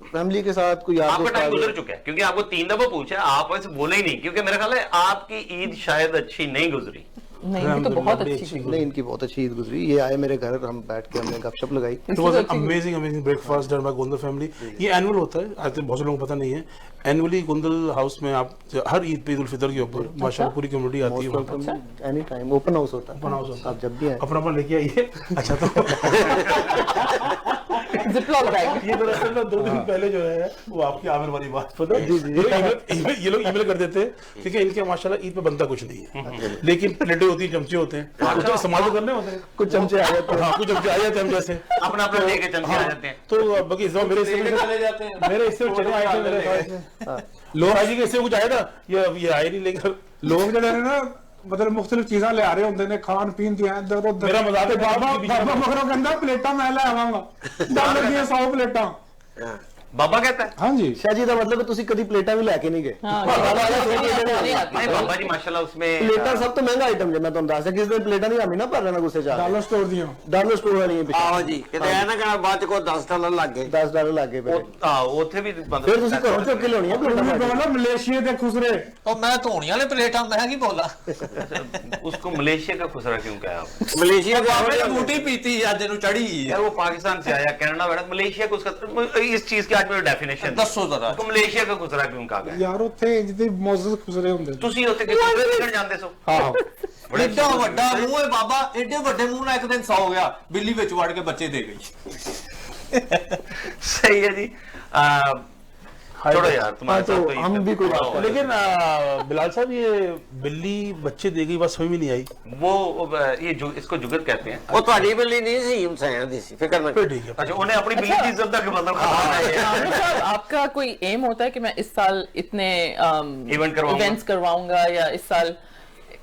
फैमिली के साथ कोई यार आपका दोस्त आ टाइम गए। गुजर चुका है क्योंकि आपको 3 दफा पूछा, आप वैसे बोले ही नहीं, क्योंकि मेरा ख्याल है आपकी ईद शायद अच्छी नहीं गुजरी। नहीं ये तो बहुत अच्छी थी। नहीं इनकी बहुत अच्छी ईद गुजरी। ये आए मेरे घर, हम बैठ के हमने गपशप लगाई। It was an amazing breakfast done by Gundal family. ये एनुअल होता है, आज बहुत से लोगों को पता नहीं है। एनुअली गुंदल हाउस में आप हर ईद पे ईद उल फितर के ऊपर माशाल्लाह पूरी कम्युनिटी आती है। एनी टाइम ओपन हाउस होता है। ओपन हाउस होता है। आप जब भी आए। अपना लेके आइए। अच्छा तो जिपलॉक बैग। ये दरअसल ना 2 दिन पहले जो है वो आपकी आमिर वाली बात पता है, ये लोग ईमेल कर देते हैं ठीक है, इनके माशाल्लाह ईद पे बनता कुछ नहीं है, लेकिन प्लेटें होती हैं, चमचे होते हैं, तो इस्तेमाल तो करने होते हैं, कुछ चमचे आ जाते हैं। हाँ कुछ चमचे आ जाते हैं हम जैसे अपना अपना लेके चमचे आ जाते हैं। तो बाकी इस बार मेरे हिस्से में चले जाते हैं। मेरे हिस्से में चले आए थे मेरे ख्याल से लोग आज के हिस्से में कुछ आया था, ये आए नहीं, लेकर लोग ਜਿਹੜੇ ਨੇ ਨਾ ਮਤਲਬ ਮੁxtਲਿਫ ਚੀਜ਼ਾਂ ਲਿਆ ਰਹੇ ਹੁੰਦੇ ਨੇ ਖਾਣ ਪੀਣ ਦੀਆਂ ਇੱਧਰ ਉੱਧਰ। ਮੇਰਾ ਮਜ਼ਾਕ ਹੈ, ਬਾਬਾ ਮਗਰੋਂ ਕਹਿੰਦਾ ਪਲੇਟਾਂ ਮੈਂ ਲੈ ਆਵਾਂਗਾ, ਡਰ ਲੱਗੀਆਂ 100 ਪਲੇਟਾਂ। बाबा कहता है हाँ जी शाहजी ਦਾ ਮਤਲਬ ਤੁਸੀਂ ਕਦੀ ਪਲੇਟਾਂ ਵੀ ਲੈ ਕੇ ਨਹੀਂ ਗਏ। नहीं बाबा जी माशाल्लाह उसमें ਪਲੇਟਾਂ ਸਭ ਤੋਂ ਮਹਿੰਗਾ ਆਈਟਮ ਜੇ ਮੈਂ ਤੁਹਾਨੂੰ ਦੱਸ ਦਿਆਂ, ਕਿਸੇ ਦਿਨ ਪਲੇਟਾਂ ਨਹੀਂ ਆਮੀ ਨਾ ਭਰ ਲੈਣਾ ਗੁੱਸੇ ਚ ਆ ਡਾਲਰ ਸਟੋਰ ਦੀਆਂ। ਡਾਲਰ ਸਟੋਰ ਵਾਲੀਆਂ ਪਿੱਛੇ ਆਹੋ ਜੀ, ਕਿਤੇ ਐ ਨਾ ਕਹਿਣਾ ਬਾਅਦ ਚ ਕੋਈ $10 ਲੱਗ ਗਏ। $10 ਲੱਗੇ ਪਏ। ਉੱਥੇ ਵੀ ਫਿਰ ਤੁਸੀਂ ਘਰੋਂ ਚੁੱਕ ਕੇ ਲਿਆਉਣੀਆਂ ਪਲੇਟਾਂ। ਬੋਲੋ ਮਲੇਸ਼ੀਆ ਦੇ ਖੁਸਰੇ। ਉਹ ਮੈਂ ਧੋਣੀਆਂ ਵਾਲੇ ਪਲੇਟਾਂ ਮੈਂ ਕੀ ਬੋਲਾਂ। उसको मलेशिया का खुसरा क्यों कहा आप? ਮਲੇਸ਼ੀਆ ਦੇ ਬਾਬੇ ਨੇ ਬੂਟੀ ਪੀਤੀ ਅੱਜ ਨੂੰ ਚੜੀ। यार वो पाकिस्तान से आया, कनाडा बैठा, मलेशिया को उसका इस चीज की आज मेरी डेफिनेशन ਦੱਸੋ ਜ਼ਰਾ। उसको मलेशिया का खुसरा क्यों कहा गया? ਯਾਰ ਉੱਥੇ ਜਿਹਦੇ ਮੌਜੂਦ ਖੁਸਰੇ ਹੁੰਦੇ ਨੇ। ਤੁਸੀਂ ਉੱਥੇ ਕਿਸ ਖੁਸਰੇ ਦੇਖਣ ਜਾਂਦੇ ਸੋ? ਹਾਂ ਐਡਾ ਵੱਡਾ ਮੂੰਹ ਹੈ ਬਾਬਾ, ਐਡੇ ਵੱਡੇ ਮੂੰਹ ਨਾਲ ਇੱਕ ਦਿਨ ਸੌ ਗਿਆ, ਬਿੱਲੀ ਵਿੱਚ ਵੜ ਕੇ ਬੱਚੇ ਦੇ ਗਈ। सही है जी। छोड़ो यार, तुम्हारे तो साथ तो हम भी कोई बात करें। लेकिन बिलाल साहब ये बिल्ली बच्चे देगी बात समझ में नहीं आई। वो ये इसको जुगत कहते हैं। ਉਹ ਤੁਹਾਡੀ ਬਿੱਲੀ ਨਹੀਂ ਸੀ, ਹਿਮਸਾਇਆ ਦੀ ਸੀ, ਫਿਕਰ ਨਾ फिर ਕਰੋ। ठीक है। अच्छा, उन्हें अपनी बिल्ली की इज्जत का मतलब आमिर साहब, आपका कोई एम होता है कि मैं इस साल इतने इवेंट करवाऊंगा। इवेंट्स करवाऊंगा या इस साल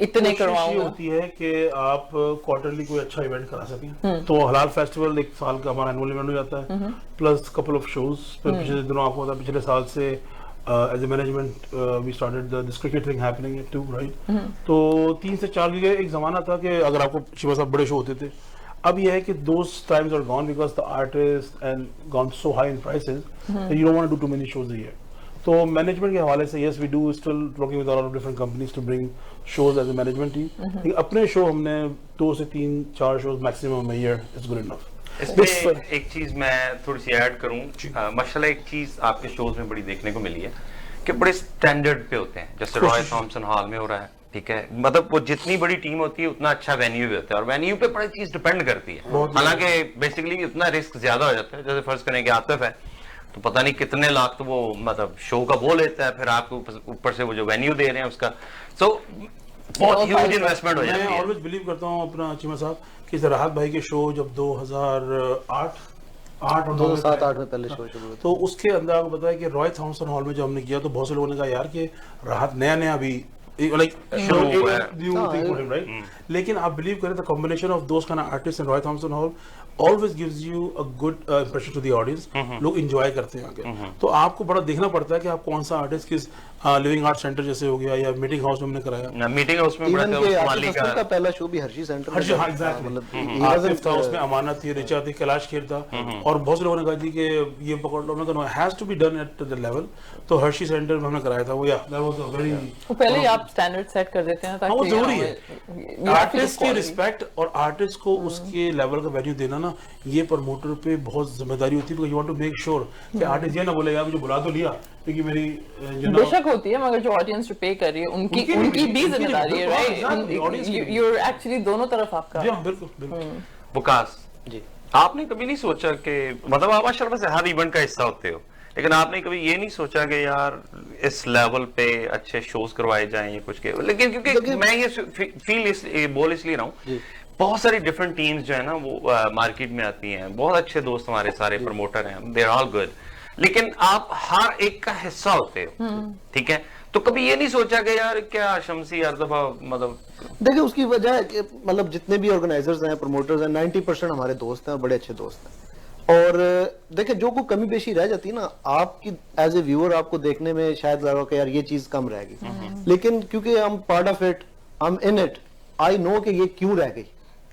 इतने कोशिश ये करवाऊंगा? होती है कि आप क्वार्टरली कोई अच्छा इवेंट करा सकें, तो हलाल फेस्टिवल एक साल का हमारा एनुअल इवेंट हो जाता है, प्लस कपल ऑफ शोज। पिछले दिनों आपको पता है पिछले साल से as a management we started this cricket thing happening to right. तो 3 से 4 की एक जमाना था कि अगर आपको शिवा साहब बड़े शो होते थे, अब यह है कि those times are gone because the artist and gone so high in prices you don't want to do too many shows a year. तो मैनेजमेंट के हवाले से yes we do still working with all different companies to bring shows as a management team, लेकिन अपने show हमने 2 से 3 4 shows maximum a year is good enough. इसमें एक चीज मैं थोड़ी सी ऐड करूं, माशाल्लाह एक चीज आपके शोज में बड़ी देखने को मिली है कि बड़े स्टैंडर्ड पे होते हैं, जैसे रॉय थॉमसन हॉल में हो रहा है, ठीक है, मतलब वो जितनी बड़ी टीम होती है उतना अच्छा वेन्यू भी होता है, और वेन्यू पे बड़ी चीज डिपेंड करती है। हालांकि बेसिकली इतना रिस्क ज्यादा हो जाता है, जैसे फर्ज करें कि आतिफ है तो पता नहीं कितने लाख तो वो मतलब शो का वो लेता है, फिर आपको ऊपर से वो जो वेन्यू दे रहे हैं उसका, सो बहुत ह्यूज इन्वेस्टमेंट हो जाती मैं है। ऑलवेज बिलीव करता हूँ अपना चीमा साहब कि राहत भाई के शो जब 2008 और 2007-8 में पहले शो शुरू हुआ। तो उसके अंदर आपको पता है कि रॉय थॉमसन हॉल में जब हमने किया तो बहुत से लोगों ने कहा यार कि राहत नया नया भी लाइक राइट, लेकिन आप बिलीव करें the combination of those kind of artist in Roy Thomson Hall always gives you a good impression to the audience. लोग एंजॉय करते हैं आगे, तो आपको बड़ा देखना पड़ता है कि आप कौन सा आर्टिस्ट किस लिविंग आर्ट सेंटर जैसे हो गया या मीटिंग हाउस में हमने कराया, मीटिंग हाउस में बड़ा इवन के माली आतिफ असलम का पहला शो भी हर्षी सेंटर हर हाँ एग्जैक्टली आसिफ था उसमें, अमानत थी, रिचा थी, कैलाश खेर था, और बहुत से लोगों ने कहा जी कि ये पकड़ लो, मैंने कहा has to be done at the level, तो हर्षी सेंटर में हमने कराया था वो, या दैट वाज अ वेरी वो पहले ही आप स्टैंडर्ड सेट कर देते हैं ताकि वो जरूरी है। ये आर्टिस्ट की quality। रिस्पेक्ट और आर्टिस्ट को उसके लेवल का वैल्यू देना ना, ये प्रमोटर पे बहुत जिम्मेदारी होती है, because you want to make sure कि आर्टिस्ट ये ना बोले यार मुझे बुला तो लिया क्योंकि मेरी बेशक होती है, मगर जो ऑडियंस जो पे कर रही है उनकी भी जिम्मेदारी है, राइट? यू एक्चुअली दोनों तरफ आपका। बिल्कुल बिल्कुल। विकास जी, आपने कभी नहीं सोचा कि मतलब आप माशाल्लाह से हर इवेंट का हिस्सा होते हो, लेकिन आपने कभी ये नहीं सोचा कि यार इस लेवल पे अच्छे शोज करवाए जाएं या कुछ के, लेकिन क्योंकि मैं ये बोल इसलिए रहा हूँ, बहुत सारी डिफरेंट टीम्स जो है ना वो मार्केट में आती हैं, बहुत अच्छे दोस्त हमारे सारे प्रमोटर हैं, दे आर ऑल गुड, लेकिन आप हर एक का हिस्सा होते हो, ठीक है, तो कभी ये नहीं सोचा कि यार क्या शमसी हर दफा मतलब देखिए उसकी वजह है कि मतलब जितने भी ऑर्गेनाइजर्स हैं, प्रमोटर्स हैं, 90% हमारे दोस्त हैं और बड़े अच्छे दोस्त हैं, और देखिए जो कोई कमी पेशी रह जाती है ना, आपकी एज ए व्यूअर आपको देखने में शायद लगा कि यार ये चीज कम रह गई, लेकिन क्योंकि हम पार्ट ऑफ इट, हम इन इट, आई नो कि ये क्यों रह गई,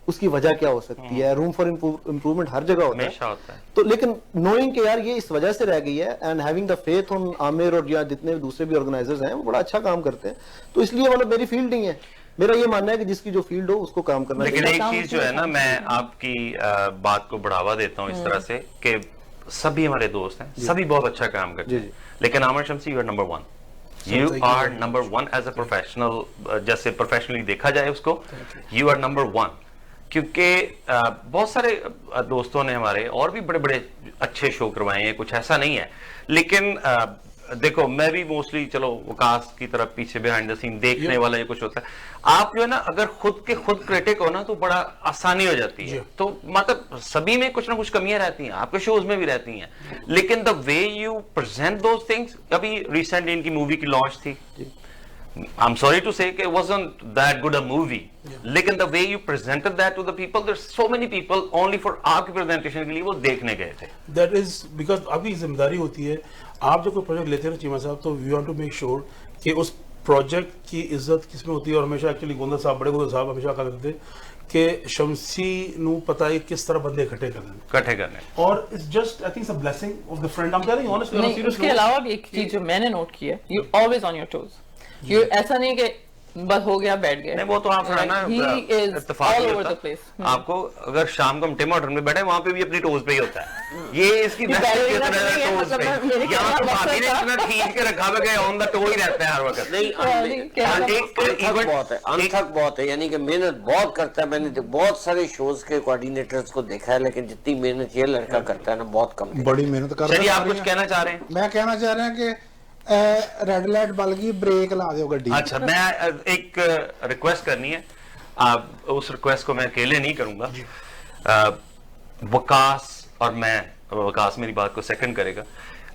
उसकी वजह क्या हो सकती है, रूम फॉर इम्प्रूवमेंट हर जगह होता है, तो लेकिन नोइंग कि यार ये इस वजह से रह गई है, and having the faith on Aamir और या जितने दूसरे भी ऑर्गेनाइजर्स हैं वो बड़ा अच्छा काम करते हैं, तो इसलिए मतलब मेरी फील्ड नहीं है, मेरा ये मानना है कि जिसकी जो फील्ड हो उसको काम करना चाहिए। लेकिन एक चीज जो है ना, मैं आपकी बात को बढ़ावा देता हूँ इस तरह से कि सभी हमारे दोस्त हैं, सभी बहुत अच्छा काम करते हैं, लेकिन Aamir Shamsi you are number 1, you are number 1 as a professional, जैसे प्रोफेशनली देखा जाए उसको, यू आर नंबर 1, क्योंकि बहुत सारे दोस्तों ने हमारे और भी बड़े बड़े अच्छे शो करवाए हैं, कुछ ऐसा नहीं है, लेकिन देखो मैं भी मोस्टली चलो वकास की तरफ पीछे बिहाइंड द सीन देखने वाला ये कुछ होता है। आप जो है ना अगर खुद क्रिटिक हो ना तो बड़ा आसानी हो जाती है। तो मतलब सभी में कुछ ना कुछ कमियां रहती हैं, आपके शोज में भी रहती हैं, लेकिन the way you present those things. अभी रिसेंटली इनकी मूवी की लॉन्च थी, I'm sorry to say it wasn't that good a movie, लेकिन the way you presented that to the people, there's so many people only for आपकी presentation के लिए वो देखने गए थे। That is because आपकी जिम्मेदारी होती है, आप जब कोई प्रोजेक्ट लेते हैं चीमा साहब, तो we want to make sure कि उस प्रोजेक्ट की इज्जत किसमें होती है। और हमेशा एक्चुअली गोंदा साहब, बड़े गोंदा साहब हमेशा कहा करते कि शमसी नू पता है किस तरह बंदे इकट्ठे करने और it's just I think it's a blessing of the friend. I am telling honestly. नहीं, उसके अलावा भी एक चीज जो मैंने नोट की है, you always on your toes. ये ऐसा नहीं कि बस हो गया बैठ गए। नहीं, वो तो आप आपको अगर शाम को हम टिम होटल में बैठे वहां पे भी अपनी टोज पे ही होता है। ये इसकी खींच के रखा हुआ ऑन द टो ही रहता है हर वक्त। नहीं, अनथक बहुत है, यानी कि मेहनत बहुत करता है। मैंने बहुत सारे शोज के कोऑर्डिनेटर्स को देखा है, लेकिन जितनी मेहनत ये लड़का करता है ना, बहुत कम। बड़ी मेहनत कर रहा है। आप कुछ कहना चाह रहे हैं? मैं कहना चाह रहा हूँ कि रेड लाइट बल गई, ब्रेक ला दो गड्डी। अच्छा, मैं एक रिक्वेस्ट करनी है, आप उस रिक्वेस्ट को मैं अकेले नहीं करूंगा। वकास और मैं, वकास मेरी बात को सेकंड करेगा।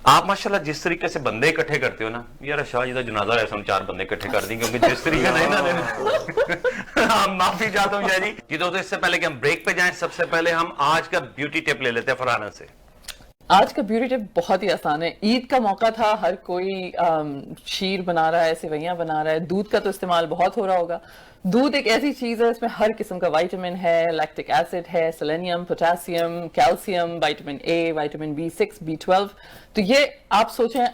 आप माशाल्लाह जिस तरीके से बंदे इकट्ठे करते हो ना, यार शाह जी का जनाजा है, हम 4 बंदे इकट्ठे कर देंगे, क्योंकि जिस तरीके से ना माफी चाहता हूँ शाह जी। ये तो इससे पहले कि हम ब्रेक पे जाएं, सबसे पहले हम आज का ब्यूटी टिप ले लेते हैं फरहाना से। आज का ब्यूटी टिप बहुत ही आसान है। ईद का मौका था, हर कोई शीर बना रहा है, सेवैयां बना रहा है। दूध का तो इस्तेमाल बहुत हो रहा होगा। दूध एक ऐसी चीज है, इसमें हर किस्म का विटामिन है, लैक्टिक एसिड है, selenium, potassium, calcium, vitamin A, vitamin B6, B12। तो ये आप सोचें,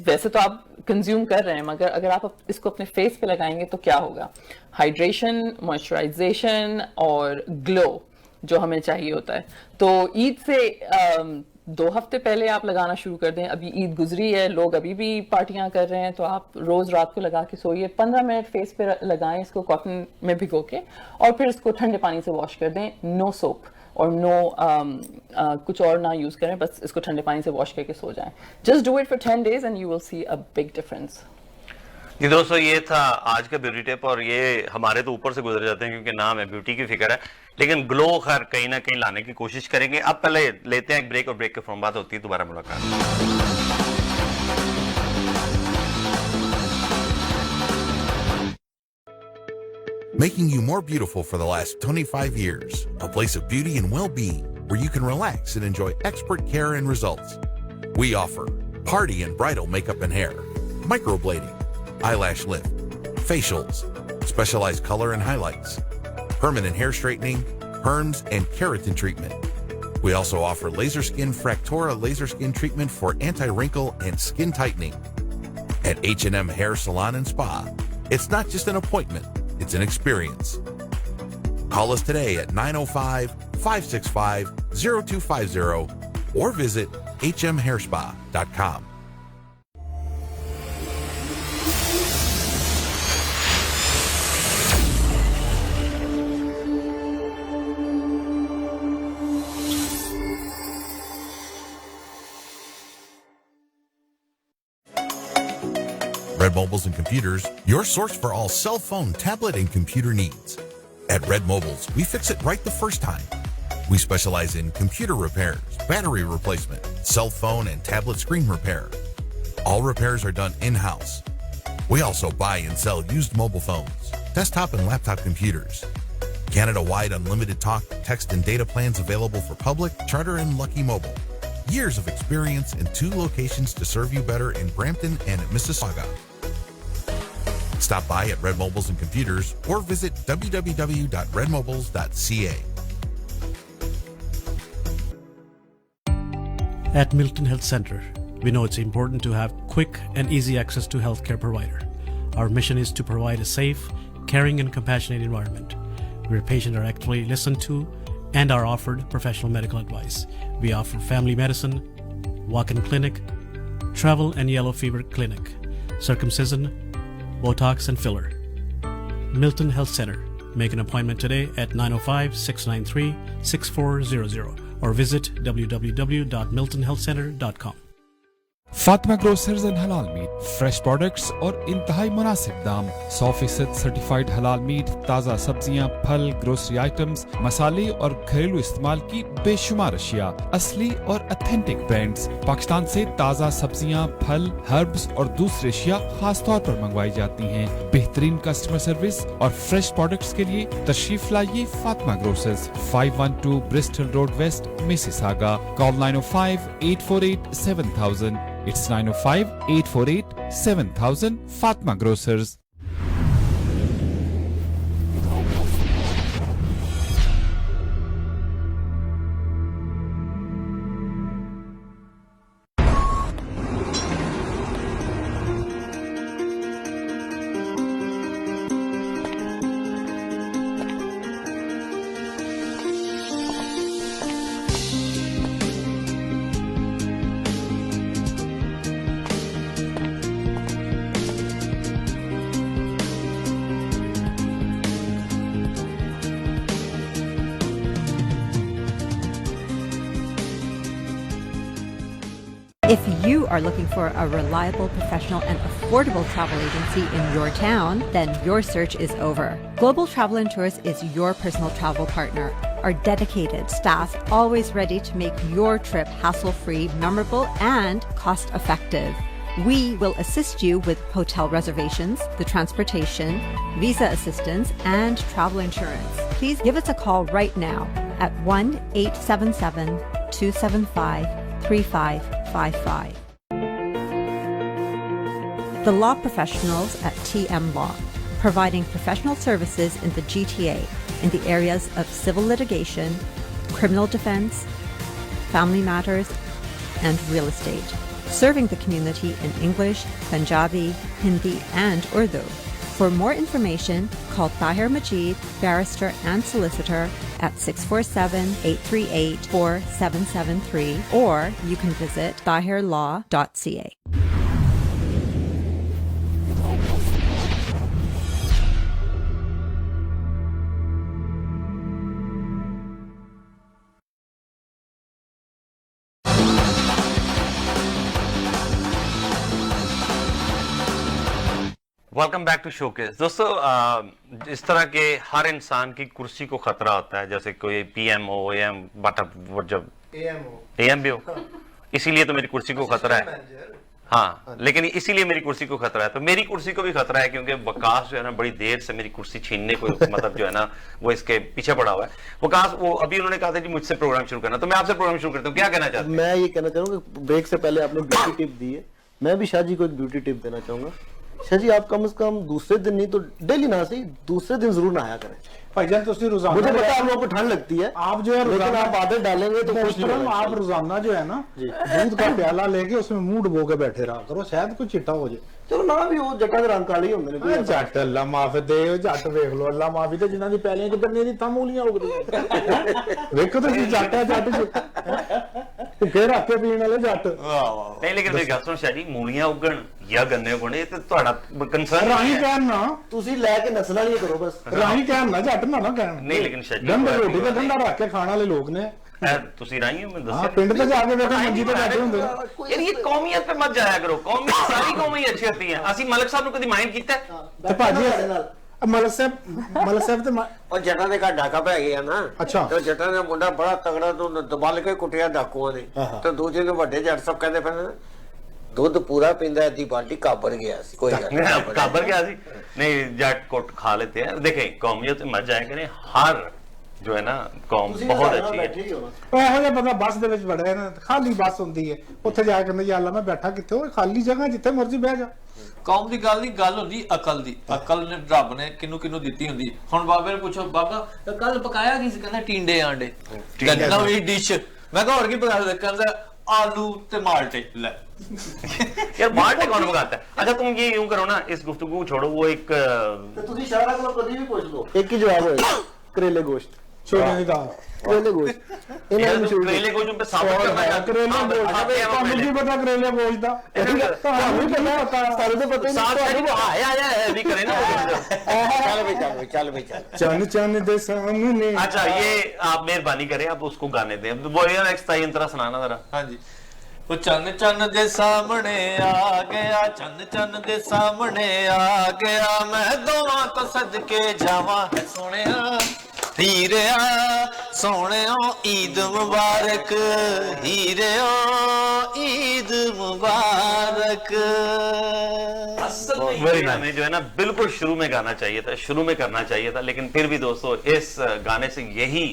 वैसे तो आप कंज्यूम कर रहे हैं, मगर अगर आप इसको अपने फेस पे लगाएंगे तो क्या होगा? हाइड्रेशन, मॉइस्चराइजेशन और ग्लो जो हमें चाहिए होता है। तो ईद से 2 हफ्ते पहले आप लगाना शुरू कर दें। अभी ईद गुजरी है, लोग अभी भी पार्टियां कर रहे हैं, तो आप रोज रात को लगा के सोइए। 15 मिनट फेस पे लगाएं इसको कॉटन में भिगो के, और फिर इसको ठंडे पानी से वॉश कर दें। नो सोप और नो कुछ और ना यूज करें, बस इसको ठंडे पानी से वॉश करके सो जाएं। Just do it for 10 days and you will see a big difference. जी दोस्तों, ये था आज का ब्यूटी टिप, और ये हमारे तो ऊपर से गुजर जाते हैं क्योंकि नाम है ब्यूटी की फिक्र है, लेकिन ग्लो खैर कहीं ना कहीं लाने की कोशिश करेंगे। अब पहले लेते हैं एक ब्रेक, और ब्रेक के फौरन बाद होती है दोबारा मुलाकात। Making you more beautiful for the last 25 years. A place of beauty and well-being where you can relax and enjoy expert care and results. We offer party and bridal makeup and hair, microblading, eyelash lift, facials, specialized color and highlights, permanent hair straightening, perms, and keratin treatment. We also offer laser skin Fractora laser skin treatment for anti-wrinkle and skin tightening. At H&M Hair Salon and Spa, it's not just an appointment, it's an experience. Call us today at 905-565-0250 or visit hmhairspa.com. Red Mobiles and Computers, your source for all cell phone, tablet, and computer needs. At Red Mobiles, we fix it right the first time. We specialize in computer repairs, battery replacement, cell phone and tablet screen repair. All repairs are done in-house. We also buy and sell used mobile phones, desktop and laptop computers. Canada-wide unlimited talk, text, and data plans available for public, charter, and Lucky Mobile. Years of experience in 2 locations to serve you better in Brampton and Mississauga. Stop by at Red Mobiles and Computers or visit www.redmobiles.ca. At Milton Health Center, we know it's important to have quick and easy access to healthcare provider. Our mission is to provide a safe, caring, and compassionate environment where patients are actually listened to and are offered professional medical advice. We offer family medicine, walk-in clinic, travel and yellow fever clinic, circumcision, Botox and filler. Milton Health Center, Make an appointment today at 905-693-6400 or visit www.miltonhealthcenter.com. Fatima grocers and हलाल meet, fresh products और इंतहाई मुनासिब दाम, 100% certified हलाल meet, ताज़ा सब्जियां, फल, grocery items, मसाले और घरेलू इस्तेमाल की बेशुमार अशिया, असली और ऑथेंटिक ब्रांड्स। पाकिस्तान से ताज़ा सब्जियां, फल, हर्ब्स और दूसरी अशिया खास तौर पर मंगवाई जाती हैं। बेहतरीन कस्टमर सर्विस और फ्रेश प्रोडक्ट्स के लिए तशरीफ लाइए Fatima grocers, 512 Bristol Road West, Mississauga. Call 905-848-7000। It's 905-848-7000. Fatma Grocers. If you are looking for a reliable, professional, and affordable travel agency in your town, then your search is over. Global Travel and Tours is your personal travel partner. Our dedicated staff always ready to make your trip hassle-free, memorable, and cost-effective. We will assist you with hotel reservations, the transportation, visa assistance, and travel insurance. Please give us a call right now at 1-877-275-3555. The Law Professionals at TM Law, providing professional services in the GTA in the areas of civil litigation, criminal defense, family matters, and real estate. Serving the community in English, Punjabi, Hindi, and Urdu. For more information, call Tahir Majid, barrister and solicitor at 647-838-4773, or you can visit tahirlaw.ca. Welcome back to showcase. दोस्तों, इस तरह के हर इंसान की कुर्सी को खतरा होता है, जैसे कोई पीएमओ, एएम, बट जब एएम भी हो, इसीलिए तो मेरी कुर्सी को खतरा है। हाँ, लेकिन इसीलिए मेरी कुर्सी को खतरा है, तो मेरी कुर्सी को भी खतरा है, क्योंकि वकास जो है ना बड़ी देर से मेरी कुर्सी छीनने को मतलब जो है ना वो इसके पीछे पड़ा हुआ है। वकास, वो अभी उन्होंने कहा था कि मुझसे प्रोग्राम शुरू करना, तो मैं आपसे प्रोग्राम शुरू करता हूँ। क्या कहना चाहते हैं? मैं ये कहना चाहूंगा, ब्रेक से पहले आपने ब्यूटी टिप दी है, मैं भी शाह जी को एक ब्यूटी टिप देना चाहूंगा। शाह जी, आप कम से कम दूसरे दिन नहीं तो डेली ना सही दूसरे दिन जरूर नहाया करें। भाईजान तो रोजाना, मुझे पता है आप लोगों को ठंड लगती है, आप जो है लेकिन आप आदत डालेंगे तो कुछ नहीं होगा। आप रोजाना जो है ना दूध का प्याला लेके उसमें मुंह डुबो के बैठे रहा करो, शायद कुछ चिट्टा हो जाए। चलो ना भी वो जट्टा दे रंग काले होंगे ने, जट अल्लाह माफी दे, जट देख लो अल्लाह माफी दे, जिन्हां दी पैलियां च गन्ने दी तां मूलियां उगदियां। देखो तो जट है, जट भुखे रख के पीण वाले जट। नहीं, लेकिन मेरी गल सुनो शाह जी, मूलियां उगण या गन्ने उगण ये तो ਤੁਹਾਡਾ कंसर्न राही कहन ना, ਤੁਸੀਂ ਲੈ ਕੇ ਨਸਲਾਂ ਨਹੀਂ ਕਰੋ बस। राही कहन ना, जट ना ना कहन। नहीं, लेकिन शाह जी गंदा रोटी ते ठंडा रख के खाण वाले लोग ने। ਤੁਸੀਂ ਰਾਈ ਹੋ, ਮੈਂ ਦੱਸਿਆ। हां, पिंड ते जाके देखो मंजी ते बैठे हुंदे। यार ये कौमियत पे मत जाया करो, कौमियत सारी कौमें ही अच्छी होती हैं। ਅਸੀਂ ਮਲਕ ਸਾਹਿਬ ਨੂੰ ਕਦੀ ਮਾਈਂਡ ਕੀਤਾ ਹੈ? ਤੇ ਭਾਜੀ ਮਲਕ ਸਾਹਿਬ ਤੇ ਉਹ ਜੱਟਾਂ ਦੇ ਘਰ ਡਾਕਾ ਪੈ ਗਿਆ ਨਾ। ਅੱਛਾ। ਤੇ ਜੱਟਾਂ ਦਾ ਮੁੰਡਾ ਬੜਾ ਤਗੜਾ ਤੋਂ ਦਬਲ ਕੇ ਕੁੱਟਿਆ ਡਾਕੂਆਂ ਨੇ, ਤੇ ਦੂਜੇ ਨੂੰ ਵੱਡੇ ਜੱਟ ਸਭ ਕਹਿੰਦੇ ਫਿਰ ਦੁੱਧ ਪੂਰਾ ਪੀਂਦਾ, ਅੱਧੀ ਬਾਲਟੀ ਕਾਬਰ ਗਿਆ ਸੀ। ਕੋਈ ਗੱਲ ਨਹੀਂ, काबर क्या सी नहीं, जट कोट खा लेते हैं। देखें, कौमियत में मत जाया करें, हर जो है ना कौम बहुत अच्छी है। ਇਹੋ ਜਿਹਾ ਬੰਦਾ ਬੱਸ ਦੇ ਵਿੱਚ ਵੜਿਆ ਨਾ, ਖਾਲੀ ਬੱਸ ਹੁੰਦੀ ਹੈ, ਉੱਥੇ ਜਾ ਕੇ ਕਹਿੰਦਾ ਯਾ ਅੱਲਾ ਮੈਂ ਬੈਠਾ ਕਿੱਥੇ, ਉਹ ਖਾਲੀ ਜਗ੍ਹਾ ਜਿੱਥੇ ਮਰਜ਼ੀ ਬਹਿ ਜਾ। ਕੌਮ ਦੀ ਗੱਲ ਨਹੀਂ, ਗੱਲ ਹੁੰਦੀ ਅਕਲ ਦੀ। ਅਕਲ ਨੇ ਰੱਬ ਨੇ ਕਿਨੂੰ ਕਿਨੂੰ ਦਿੱਤੀ ਹੁੰਦੀ। ਹੁਣ ਬਾਬੇ ਨੂੰ ਪੁੱਛੋ, ਬਾਬਾ ਕੱਲ ਪਕਾਇਆ ਕੀ ਸੀ? ਕਹਿੰਦਾ ਟਿੰਡੇ ਆਂਡੇ। ਨਵੀਂ ਡਿਸ਼। ਮੈਂ ਕਿਹਾ ਹੋਰ ਕੀ ਪਕਾ ਸਕਦੇ? ਕਹਿੰਦਾ आलू ते माल्टे। ले यार माल्टे कौन पकाता है? अच्छा तुम ये यूं करो ना, इस गुफ्तगू को छोड़ो, वो एक तो तुझे इशारा करो, कभी भी पूछ लो, एक ही जवाब है, करेले गोश्त। छोले दी दाल। करेले गोश्त ये तो करेले गोश्त पे साबित करना चाहते हैं। हाँ, बताते हैं हम ਤੁਹਾਨੂੰ पहले। ਕੀ ਪਤਾ ਕਰੇਲੇ ਗੋਸ਼ ਦਾ ਤੁਹਾਨੂੰ ਕੀ ਪਤਾ सारे तो पता ही साथ नहीं साथ वो आया भी करें ना चल भी चल भी चल भी चल ਚੰਨ ਚੰਨ ਦੇ ਸਾਹਮਣੇ अच्छा ये आप मेहरबानी करें आप उसको गाने दें वो ये नेक्स्ट ताई अंतरा सुनाना जरा। हाँ जी वो चन्न चन्न दे सामने आ गया चन्न चन्न दे सामने आ गया मैं दोवां तो सदके जावा है सोनिया हीरिया सोनिया ईद मुबारक हीरिया ईद मुबारक। ये गाने जो है ना बिल्कुल शुरू में गाना चाहिए था, शुरू में करना चाहिए था, लेकिन फिर भी दोस्तों इस गाने से यही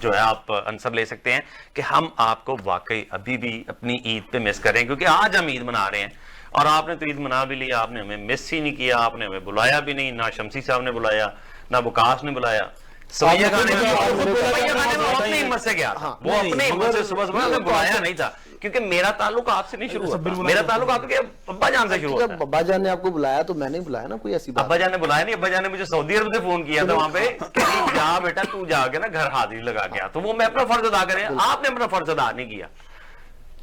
जो है आप आंसर ले सकते हैं कि हम आपको वाकई अभी भी अपनी ईद पे मिस कर रहे हैं, क्योंकि आज हम ईद मना रहे हैं और आपने तो ईद मना भी लिया, आपने हमें मिस ही नहीं किया, आपने हमें बुलाया भी नहीं, ना शमसी साहब ने बुलाया ना बुकास ने बुलाया। सवैया गाने में वो अपनी हिम्मत से गया, वो अपनी हिम्मत से सुबह सुबह हमें बुलाया नहीं था, क्योंकि मेरा ताल्लुक आपसे नहीं शुरू हुआ, मेरा ताल्लुक आपके अब्बा जान से शुरू हुआ। अब्बा जान ने आपको बुलाया तो मैंने बुलाया ना, कोई ऐसी बात। अब्बा जान ने बुलाया नहीं, अब्बा जान ने मुझे सऊदी अरब से फोन किया था वहां पे कि जा बेटा तू जाके ना घर हाजिरी लगा के आ, तो वो मैं अपना फर्ज अदा करें, आपने अपना फर्ज अदा नहीं किया।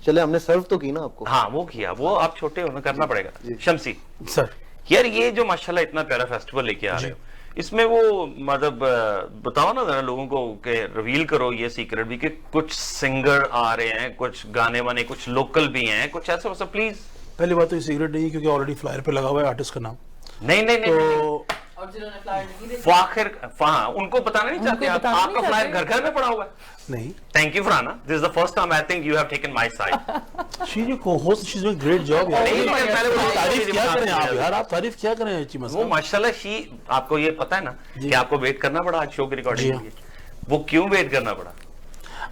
चले हमने सर्व तो की ना आपको। हाँ वो किया, वो आप छोटे हो करना पड़ेगा। शमसी सर यार ये जो माशाल्लाह इतना प्यारा फेस्टिवल लेके आ रहे हो, इसमें वो मतलब बताओ ना जरा लोगों को कि रिवील करो ये सीक्रेट भी कि कुछ सिंगर आ रहे हैं, कुछ गाने वाने, कुछ लोकल भी हैं, कुछ ऐसा वैसा प्लीज। पहली बात तो ये सीक्रेट नहीं है क्योंकि ऑलरेडी फ्लायर पे लगा हुआ है आर्टिस्ट का नाम। नहीं नहीं नहीं, तो और जिन्होंने फ्लायर नहीं देखा फाखिर हाँ उनको बताना नहीं चाहते आप, आपका फ्लायर घर घर में पड़ा हुआ है। नहीं thank you Farhana, this is the first time I think you have taken my side. She जो co-host she is doing great job यार। नहीं, मैं पहले वो तारीफ क्या करें आप यार, आप तारीफ क्या करें चीमा वो साहब। माशाल्लाह शी आपको ये पता है ना कि आपको वेट करना पड़ा आज शो की रिकॉर्डिंग के लिए, वो क्यों वेट करना पड़ा?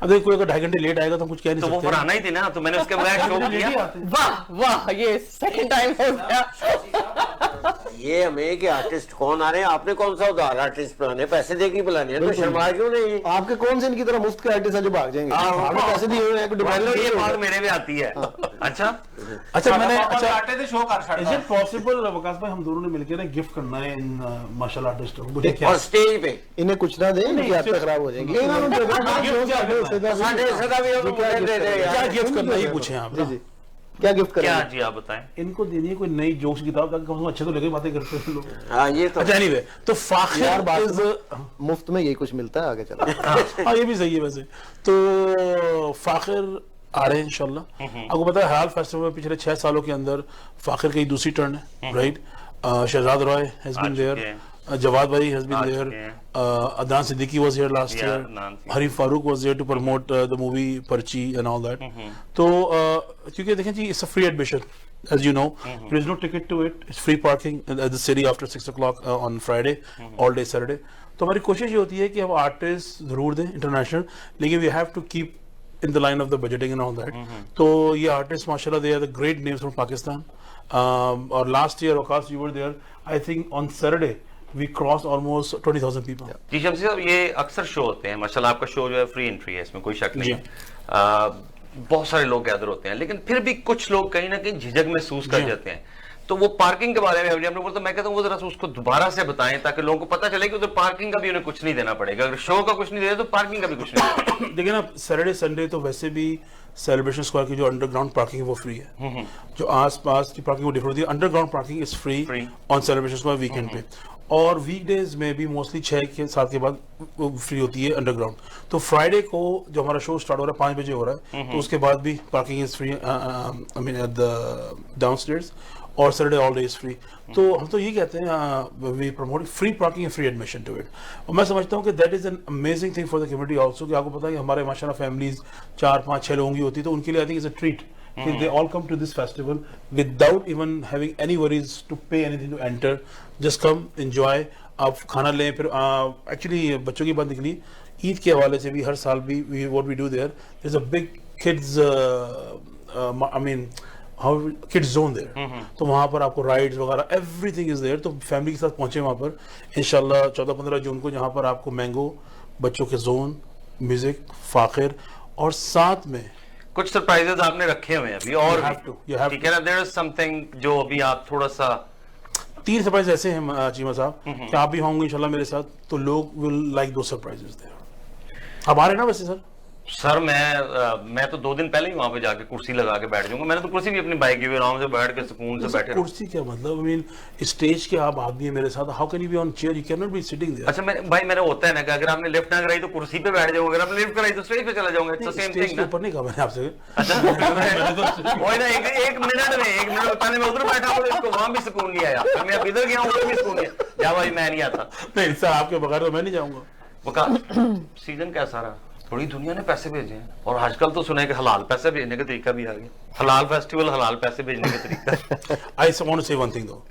अब देखो कोई अगर 2.5 घंटे लेट आएगा तो हम कुछ कह नहीं तो वो सकते। फरहाना ही थी ना, तो मैंने उसके बगैर शो किया। वाह वाह ये सेकंड टाइम हो गया। ये हमें कि आर्टिस्ट कौन आ रहे हैं, आपने कौन सा उधार आर्टिस्ट बुलाने, पैसे देके बुलाने हैं, तो शर्मा क्यों नहीं? आपके कौन से इनकी तरह मुफ्त के आर्टिस्ट हैं जो भाग जाएंगे? आपने पैसे दिए हुए हैं, कोई डिमांड ये बात मेरे में आती है। अच्छा अच्छा मैंने अच्छा आटे तो शो कर इज छड़ा इट पॉसिबल वकास भाई हम दोनों ने मिलकर ना गिफ्ट करना है इन मार्शल आर्टिस्ट को, मुझे क्या और स्टेज पे इन्हें कुछ ना दें, इनकी आदतें खराब हो जाएंगी। साढ़े सदा भी हम दे दे क्या यार। गिफ्ट करना ये पूछे आप। जी जी क्या गिफ्ट क्या करेंगे? जी आप बताएं। इनको देनी है कोई नई जोक्स की किताब ताकि कम से कम अच्छे तो लगे बातें करते हैं लोग। हाँ ये तो अच्छा एनीवे तो यार फाखिर बात इज मुफ्त में यही कुछ मिलता है, आगे चला। हाँ ये भी सही है वैसे। तो फाखिर आ रहे हैं इंशाल्लाह। आपको पता है हलाल फेस्टिवल में पिछले 6 सालों के अंदर फाखिर की दूसरी टर्न है, right. Shahzad Roy has been there, Jawad भाई has been there, Adnan Siddiqui was here last year, Harif Farooq was there to promote the movie Parchi and all that. तो क्योंकि देखें जी it's a free admission as you know, there is no ticket to it, it's free parking at the city after 6 o'clock on Friday, all day Saturday. तो हमारी कोशिश ये होती है कि हम आर्टिस्ट जरूर दें इंटरनेशनल, लेकिन we have to keep in the line of the budgeting and all that. तो ये आर्टिस्ट माशाल्लाह they are the great names from Pakistan. और last year Waqas you were there, I think on Saturday we crossed almost 20,000 people. जी शमसी साहब ये अक्सर show होते हैं माशाल्लाह, आपका शो जो है फ्री एंट्री है, इसमें कोई शक नहीं है। बहुत सारे लोग गैदर होते हैं, लेकिन फिर भी कुछ लोग कहीं ना कहीं झिझक महसूस कर जाते हैं। तो वो पार्किंग के बारे में अभी हमने बोलते, मैं कहता हूँ वो जरा उसको दोबारा से बताएं ताकि लोगों को पता चले कि उधर पार्किंग का भी उन्हें कुछ नहीं देना पड़ेगा, अगर शो का कुछ नहीं दे तो पार्किंग का भी कुछ नहीं। देखिए ना सैटरडे संडे तो वैसे भी सेलिब्रेशन स्क्वायर की जो अंडरग्राउंड पार्किंग है वो फ्री है, जो आसपास की पार्किंग वो डिफरेंट होती है। Underground parking is free on celebration square weekend पे, और वीकडेज में भी मोस्टली 6 के 7 के बाद फ्री होती है अंडरग्राउंड। तो फ्राइडे को जो हमारा शो स्टार्ट हो रहा है 5 बजे हो रहा है, तो उसके बाद भी parking is free I mean at the downstairs, और Saturday all day is free. तो हम तो ये कहते हैं we promote free parking and free admission to it. और मैं समझता हूँ कि that is an amazing thing for the community also, कि आपको पता है कि हमारे माशाल्लाह फैमिलीज 4, 5, 6 लोगों की होती है, तो उनके लिए I think is a treat they all come to this festival without even having any worries to pay anything to enter, just come enjoy। आप खाना लें, फिर एक्चुअली बच्चों की बात निकली ईद के हवाले से भी हर साल भी what we do there there's a big kids I mean how kids zone there, तो वहाँ पर आपको राइड्स वगैरह एवरीथिंग इज देयर। तो फैमिली के साथ पहुंचे वहाँ पर इंशाल्लाह 14-15 जून को, जहाँ पर आपको मैंगो, बच्चों के जोन, म्यूजिक, फाखिर, और साथ में कुछ सरप्राइजेस आपने रखे हुए हैं अभी और you have ठीक है ना, देयर इज समथिंग जो अभी आप थोड़ा सा 3 सरप्राइज ऐसे हैं चीमा साहब कि आप भी होंगे इंशाल्लाह मेरे साथ, तो लोग विल लाइक दो सरप्राइजेस देयर। आप आ रहे हैं ना वैसे सर? मैं तो 2 दिन पहले ही वहां पे जाके कुर्सी लगा के बैठ जाऊंगा। मैंने तो कुर्सी भी अपनी बाइक की आराम से बैठ के सुकून से बैठे। कुर्सी क्या मतलब, आई मीन स्टेज के आप आदमी है मेरे साथ, how can you be on chair, you can not be sitting there. अच्छा मेरा होता है ना कि अगर आपने लिफ्ट ना कराई तो कुर्सी पे बैठ जाऊंगा, अगर आपने लिफ्ट कराई तो स्टेज पे चला जाऊंगा। It's the same thing. ऊपर नहीं कहा मैंने आपसे। वही ना, एक मिनट पहले मैं उधर बैठा हूँ, इसको वहां भी सुकून नहीं आया, मैं अब इधर गया हूँ, उधर भी सुकून नहीं आया। जा भाई मैं नहीं आता। नहीं सर, आपके बगैर तो मैं नहीं जाऊंगा। सीजन कैसा रहा? थोड़ी दुनिया ने पैसे भेजे हैं, और आजकल तो सुना है कि हलाल पैसे भेजने का तरीका भी आ गया। हलाल फेस्टिवल, हलाल पैसे भेजने का तरीका। I want to say one thing though,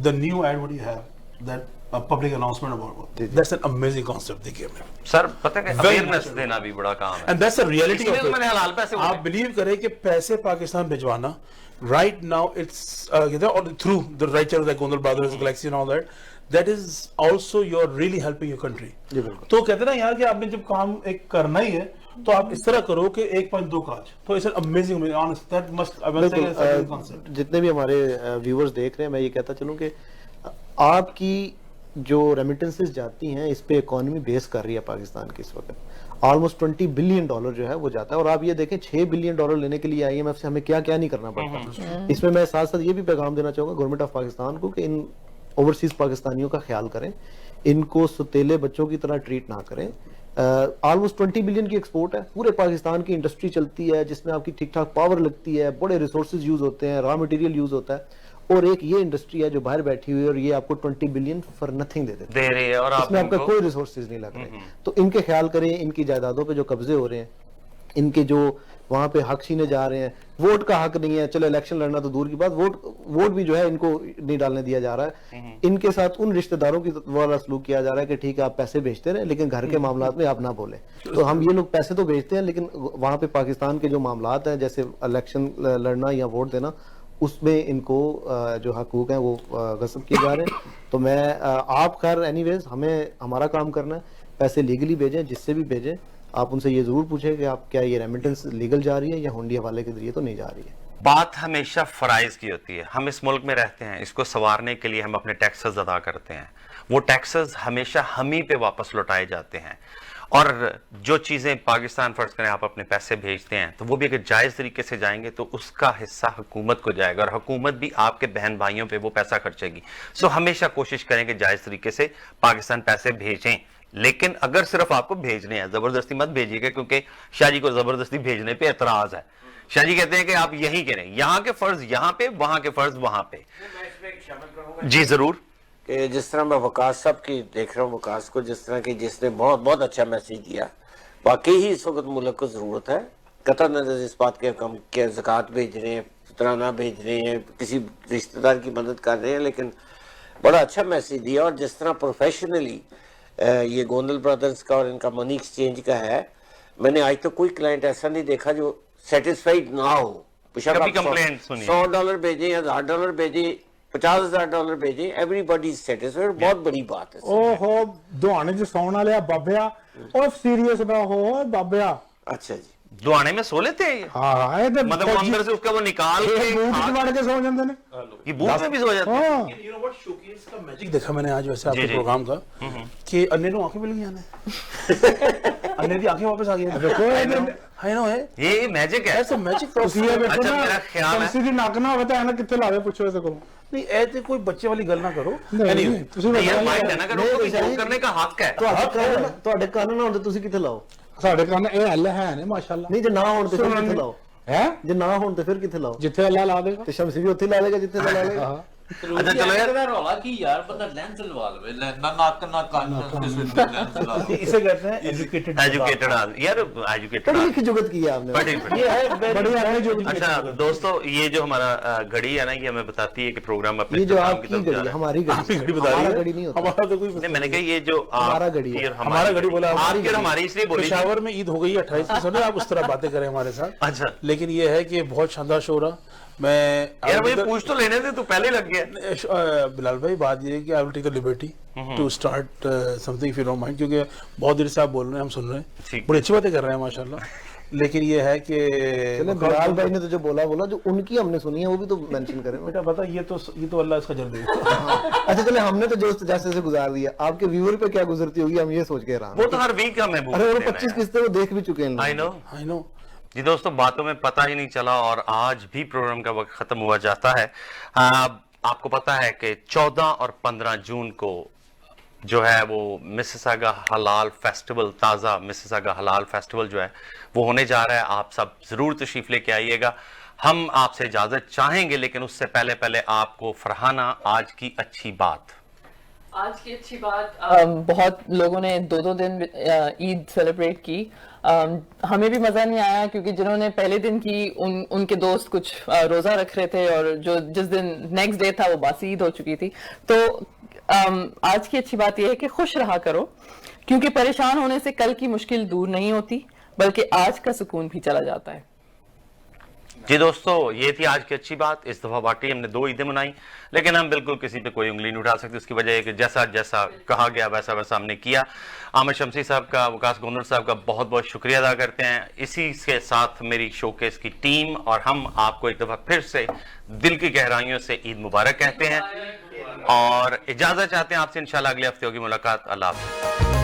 the new ad what you have, that a public announcement about, that's an amazing concept they gave me. Sir पता है अवेयरनेस देना भी बड़ा काम है, and that's the reality of it. मैंने हलाल पैसे, आप बिलीव करें कि पैसे पाकिस्तान भिजवाना right now it's through the right channels like Gondal Brothers, Galaxy and all that is also you're really helping your country. तो कहते ना यार कि आपने जब काम एक करना ही है तो आप इस तरह करो कि 1.2 काज, तो it's amazing, honest, that must, I must say, it's a concept. जितने भी हमारे व्यूअर्स देख रहे हैं, मैं ये कहता चलूं कि आपकी जो रेमिटेंसेस जाती हैं इस पे इकोनॉमी बेस कर रही है पाकिस्तान की इस वक्त। ऑलमोस्ट $20 बिलियन जो है वो जाता है, और आप ये देखें $6 बिलियन लेने के लिए IMF से हमें क्या क्या नहीं करना पड़ता। इसमें मैं साथ साथ ये भी पैगाम देना चाहूंगा गवर्नमेंट ऑफ पाकिस्तान को कि इन ओवरसीज पाकिस्तानियों का ख्याल करें, इनको सुतेले बच्चों की तरह ट्रीट ना करें। ऑलमोस्ट 20 बिलियन की एक्सपोर्ट है, पूरे पाकिस्तान की इंडस्ट्री चलती है जिसमें आपकी ठीक ठाक पावर लगती है, बड़े रिसोर्सेज यूज होते हैं, रॉ मटेरियल यूज होता है, और एक ये इंडस्ट्री है जो बाहर बैठी हुई है और ये आपको 20 बिलियन फॉर नथिंग दे रही है, और इसमें आपका कोई रिसोर्सेज नहीं लग रहे। तो इनके ख्याल करें, इनकी जायदादों पे जो कब्जे हो रहे हैं, इनके जो वहां पे हक छीने जा रहे हैं, वोट का हक नहीं है, चलो इलेक्शन लड़ना तो दूर की बात, वोट भी जो है इनको नहीं डालने दिया जा रहा है। इनके साथ उन रिश्तेदारों की वाला सलूक किया जा रहा है कि ठीक है आप पैसे भेजते रहे लेकिन घर के मामलात में आप ना बोले। तो हम ये लोग पैसे तो भेजते हैं लेकिन वहां पे पाकिस्तान के जो मामलात हैं जैसे इलेक्शन लड़ना या वोट देना, उसमें इनको जो हकूक हैं वो गस्ब किए जा रहे हैं। तो मैं आप खैर एनीवेज हमें हमारा काम करना है, पैसे लीगली भेजें, जिससे भी भेजें आप उनसे ये जरूर पूछें कि आप क्या ये रेमिटेंस लीगल जा रही है या हुंडी हवाले के जरिए तो नहीं जा रही है। बात हमेशा फराइज की होती है। हम इस मुल्क में रहते हैं, इसको संवारने के लिए हम अपने टैक्सेस अदा करते हैं, वो टैक्सेस हमेशा हम ही पे वापस लौटाए जाते हैं। और जो चीजें पाकिस्तान, फर्ज करें आप अपने पैसे भेजते हैं तो वो भी अगर जायज तरीके से जाएंगे तो उसका हिस्सा हुकूमत को जाएगा, और हुकूमत भी आपके बहन भाइयों पे वो पैसा खर्चेगी। सो हमेशा कोशिश करें कि जायज तरीके से पाकिस्तान पैसे भेजें, लेकिन अगर सिर्फ आपको भेजने हैं, जबरदस्ती मत भेजिएगा, क्योंकि शाह जी को जबरदस्ती भेजने पे एतराज है। शाह जी कहते हैं कि आप यही करें, यहाँ के फर्ज यहाँ पे, वहां के फर्ज वहां पे। जी जरूर। कि जिस तरह मैं वकास साहब की देख रहा हूँ, वकास को जिस तरह की जिसने बहुत बहुत अच्छा मैसेज दिया, वाकई ही इस वक्त मुल्क को जरूरत है, कतई नजर इस बात के कम के ज़कात भेज रहे हैं, फितराना भेज रहे हैं, किसी रिश्तेदार की मदद कर रहे हैं, लेकिन बड़ा अच्छा मैसेज दिया। और जिस तरह प्रोफेशनली ये गोंदल ब्रदर्स का और इनका मनी एक्सचेंज का है, मैंने आज तक कोई क्लाइंट ऐसा नहीं देखा जो सेटिस्फाइड ना हो। $100 भेजे, $1000 भेजे, $50,000 भेजे, एवरीबॉडी इज सेटिस्फाइड। बहुत बड़ी बात है। ओहो दुआने च सौन वाले बाबया, और सीरियस ना हो बाबया। अच्छा जी, दुआने में सो लेते हैं? हाँ, मतलब वो अंदर से उसका वो निकाल के बूट दबाड़ के सो जाते हैं, ये बूट में भी सो जाते हैं। You know what, showcase का मैजिक देखा मैंने आज वैसे आपके प्रोग्राम का, कि अन्य को आंखें मिल गई आने अन्य की आंखें वापस आ गई। देखो है ना, है ये मैजिक है, ऐसा मैजिक। अच्छा मेरा ख्याल है सीधी नाक ना होता है ना, कितने लावे पूछो ऐसे को नहीं, ऐसे कोई बच्चे वाली गल ना करो। करने का हक है, ਤੁਹਾਡੇ ਕੰਨ ਨਾ ਹੁੰਦੇ ਤੁਸੀਂ ਕਿੱਥੇ ਲਾਓ? ਸਾਡੇ ਕੰਨ ਇਹ ਹੱਲ ਹੈ ਨੇ ਮਾਸ਼ਾਅੱਲਾ। ਨਹੀਂ ਜੇ ਨਾ ਹੋਣ ਤੇ ਫਿਰ ਕਿੱਥੇ ਲਾਓ? ਹੈ ਜੇ ਨਾ ਹੋਣ ਤੇ ਫਿਰ ਕਿੱਥੇ ਲਾਓ? ਜਿੱਥੇ ਅੱਲਾ ਲਾ ਦੇਗਾ। ਤੇ ਸ਼ਮਸੀ ਵੀ ਉੱਥੇ ਲਾ ਲੇਗਾ ਜਿੱਥੇ ਲਾ ਲੇਗਾ। अच्छा चलो यार, रौला की यार बंदा लेंस लगा ले, ना नाक ना कान लेंस लगा ले। इसे कहते हैं एजुकेटेड यार एजुकेटेड पढ़ी लिखी जुगत की है आपने, ये है। अच्छा दोस्तों, ये जो हमारा घड़ी है ना, ये हमें बताती है कि प्रोग्राम अपने ये जो आपकी घड़ी है, हमारी घड़ी बता रही है, घड़ी नहीं होती हमारा तो कोई मैंने कहा ये जो हमारा घड़ी है, हमारा घड़ी बोला हमारी इसलिए बोली। पेशावर में ईद हो गई 28 आप उस तरह बातें करें हमारे साथ। अच्छा, लेकिन ये है कि बहुत शानदार शो रहा। मैं यार मुझे पूछ तो लेने थे, तू पहले लग गया। बिलाल भाई, बात ये है कि I will take the liberty to start something if you don't mind, क्योंकि बहुत देर से आप बोल रहे हैं, हम सुन रहे हैं, बड़ी अच्छी बातें कर रहे हैं माशाल्लाह। लेकिन ये है कि चलो बिलाल भाई ने तो जो बोला जो उनकी हमने सुनी है वो भी तो मेंशन करें। बेटा पता ये तो अल्लाह इसका जर दे। अच्छा चले हमने तो जो जैसे से गुजार दिया, आपके व्यूअर पे क्या गुजरती होगी हम ये सोच के रहा। वो तो हर वीक का महबूब। अरे वो 25 किस्तें वो देख भी चुके हैं। आई नो जी दोस्तों, बातों में पता ही नहीं चला और आज भी प्रोग्राम का वक्त खत्म हुआ जाता है। आपको पता है कि 14 और 15 जून को जो है वो मिसिसागा हलाल फेस्टिवल, ताज़ा मिसिसागा हलाल फेस्टिवल जो है वो होने जा रहा है। आप सब जरूर तशरीफ लेके आइएगा। हम आपसे इजाजत चाहेंगे, लेकिन उससे पहले आपको फरहाना आज की अच्छी बात। आज की अच्छी बात, बहुत लोगों ने 2-2 दिन ईद सेलिब्रेट की। हमें भी मजा नहीं आया क्योंकि जिन्होंने पहले दिन की उनके दोस्त कुछ रोजा रख रहे थे और जो जिस दिन नेक्स्ट डे था वो बासी ईद हो चुकी थी। तो आज की अच्छी बात यह है कि खुश रहा करो, क्योंकि परेशान होने से कल की मुश्किल दूर नहीं होती बल्कि आज का सुकून भी चला जाता है। जी दोस्तों, ये थी आज की अच्छी बात। इस दफा वाकई हमने 2 ईदें मनाई, लेकिन हम बिल्कुल किसी पे कोई उंगली नहीं उठा सकते। उसकी वजह है कि जैसा जैसा कहा गया वैसा वैसा हमने किया। आमिर शमसी साहब का, वकास गोंदल साहब का बहुत बहुत शुक्रिया अदा करते हैं। इसी के साथ मेरी शोकेस की टीम और हम आपको एक दफा फिर से दिल की गहराइयों से ईद मुबारक कहते हैं और इजाजत चाहते हैं आपसे। इंशाल्लाह अगले हफ्ते होगी मुलाकात। अल्लाह हाफ़िज़।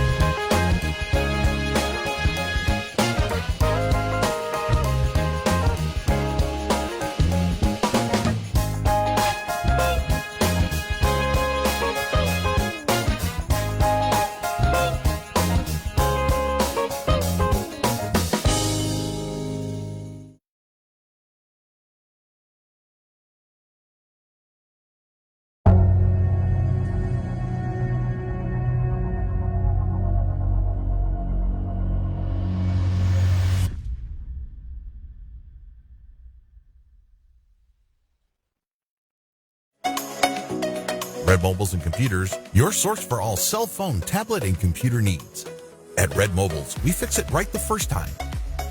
Red Mobiles and Computers, your source for all cell phone, tablet, and computer needs. At Red Mobiles, we fix it right the first time.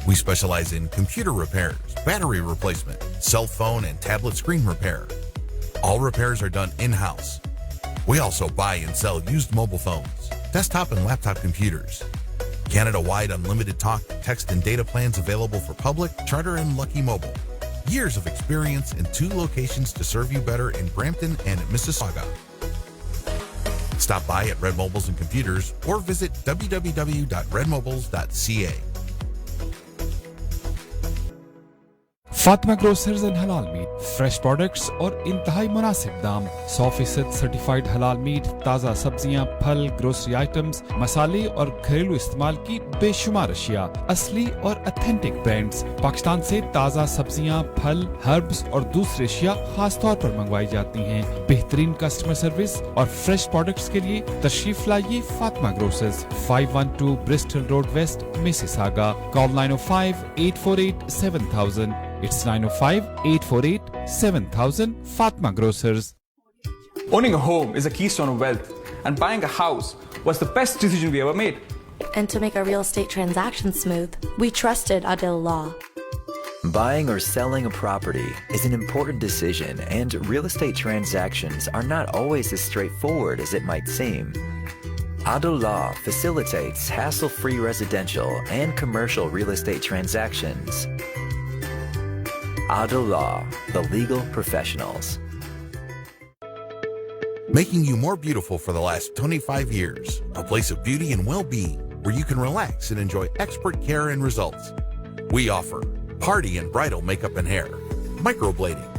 We specialize in computer repairs, battery replacement, cell phone and tablet screen repair. All repairs are done in-house. We also buy and sell used mobile phones, desktop and laptop computers. Canada-wide unlimited talk, text, and data plans available for public, charter, and Lucky Mobile. Years of experience in 2 locations to serve you better in Brampton and Mississauga. Stop by at Red Mobiles and Computers or visit www.redmobiles.ca. Fatima grocers and हलाल meet, fresh products और इंतहाई मुनासिब दाम। 100% certified हलाल meet, ताज़ा सब्जियां, फल, grocery items, मसाले और घरेलू इस्तेमाल की बेशुमार अशिया, असली और ऑथेंटिक ब्रांड्स। पाकिस्तान से ताज़ा सब्जियां, फल, हर्ब्स और दूसरी अशिया खास तौर पर मंगवाई जाती हैं। बेहतरीन कस्टमर सर्विस और फ्रेश प्रोडक्ट्स के लिए तशरीफ लाइए Fatima grocers, 512 Bristol Road West, Mississauga. Call 905-848-7000. It's 905-848-7000. Fatma Grocers. Owning a home is a keystone of wealth, and buying a house was the best decision we ever made. And to make our real estate transactions smooth, we trusted Adil Law. Buying or selling a property is an important decision, and real estate transactions are not always as straightforward as it might seem. Adil Law facilitates hassle-free residential and commercial real estate transactions. Adil Law, the legal professionals. Making you more beautiful for the last 25 years. A place of beauty and well-being where you can relax and enjoy expert care and results. We offer party and bridal makeup and hair, microblading,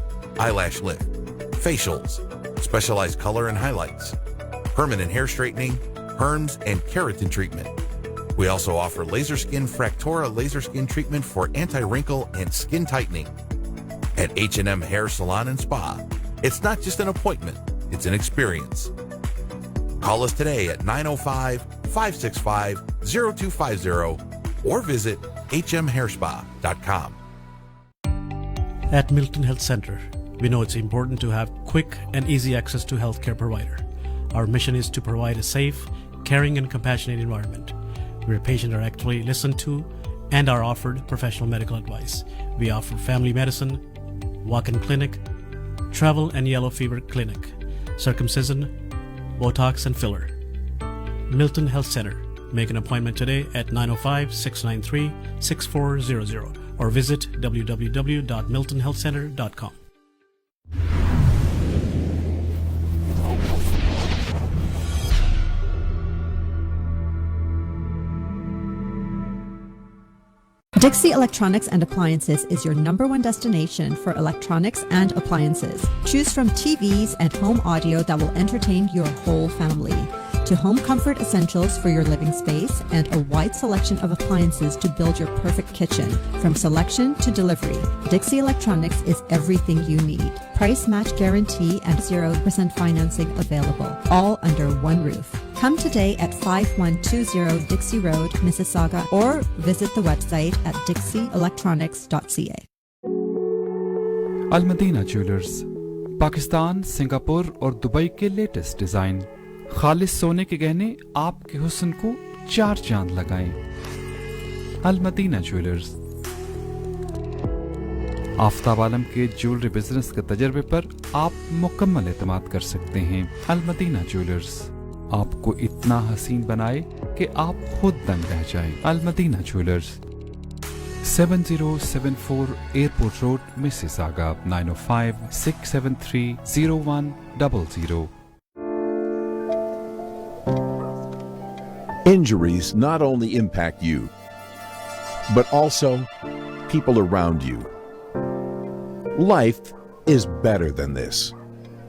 eyelash lift, facials, specialized color and highlights, permanent hair straightening, perms, and keratin treatment. We also offer laser skin Fractora laser skin treatment for anti-wrinkle and skin tightening. At H&M Hair Salon and Spa, it's not just an appointment, it's an experience. Call us today at 905-565-0250 or visit hmhairspa.com. At Milton Health Center, we know it's important to have quick and easy access to healthcare provider. Our mission is to provide a safe, caring, and compassionate environment where patients are actually listened to and are offered professional medical advice. We offer family medicine, walk-in clinic, travel and yellow fever clinic, circumcision, Botox and filler. Milton Health Center, Make an appointment today at 905-693-6400 or visit www.miltonhealthcenter.com. Dixie Electronics and Appliances is your #1 destination for electronics and appliances. Choose from TVs and home audio that will entertain your whole family, to home comfort essentials for your living space, and a wide selection of appliances to build your perfect kitchen. From selection to delivery, Dixie Electronics is everything you need. Price match guarantee and 0% financing available, all under one roof. Come today at 5120 Dixie Road, Mississauga, or visit the website at dixieelectronics.ca. Al Madina Jewelers, Pakistan, Singapore और Dubai के latest design, खालिस सोने के गहने आपके हुस्न को 4 चांद लगाएं। अल मदीना ज्वेलर्स। आफ्ताब आलम के ज्वेलरी बिजनेस के तजर्बे पर आप मुकम्मल एतमाद कर सकते हैं। अल मदीना ज्वेलर्स आपको इतना हसीन बनाए कि आप खुद दंग रह जाएं। Al Madina jewellers, 7074 airport road, Mississauga, 905-673-0100. Injuries not only impact you, but also people around you. Life is better than this.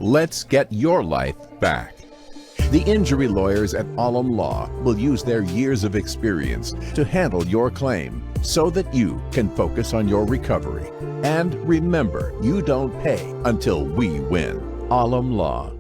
Let's get your life back. The injury lawyers at Alam Law will use their years of experience to handle your claim so that you can focus on your recovery. And remember, you don't pay until we win. Alam Law.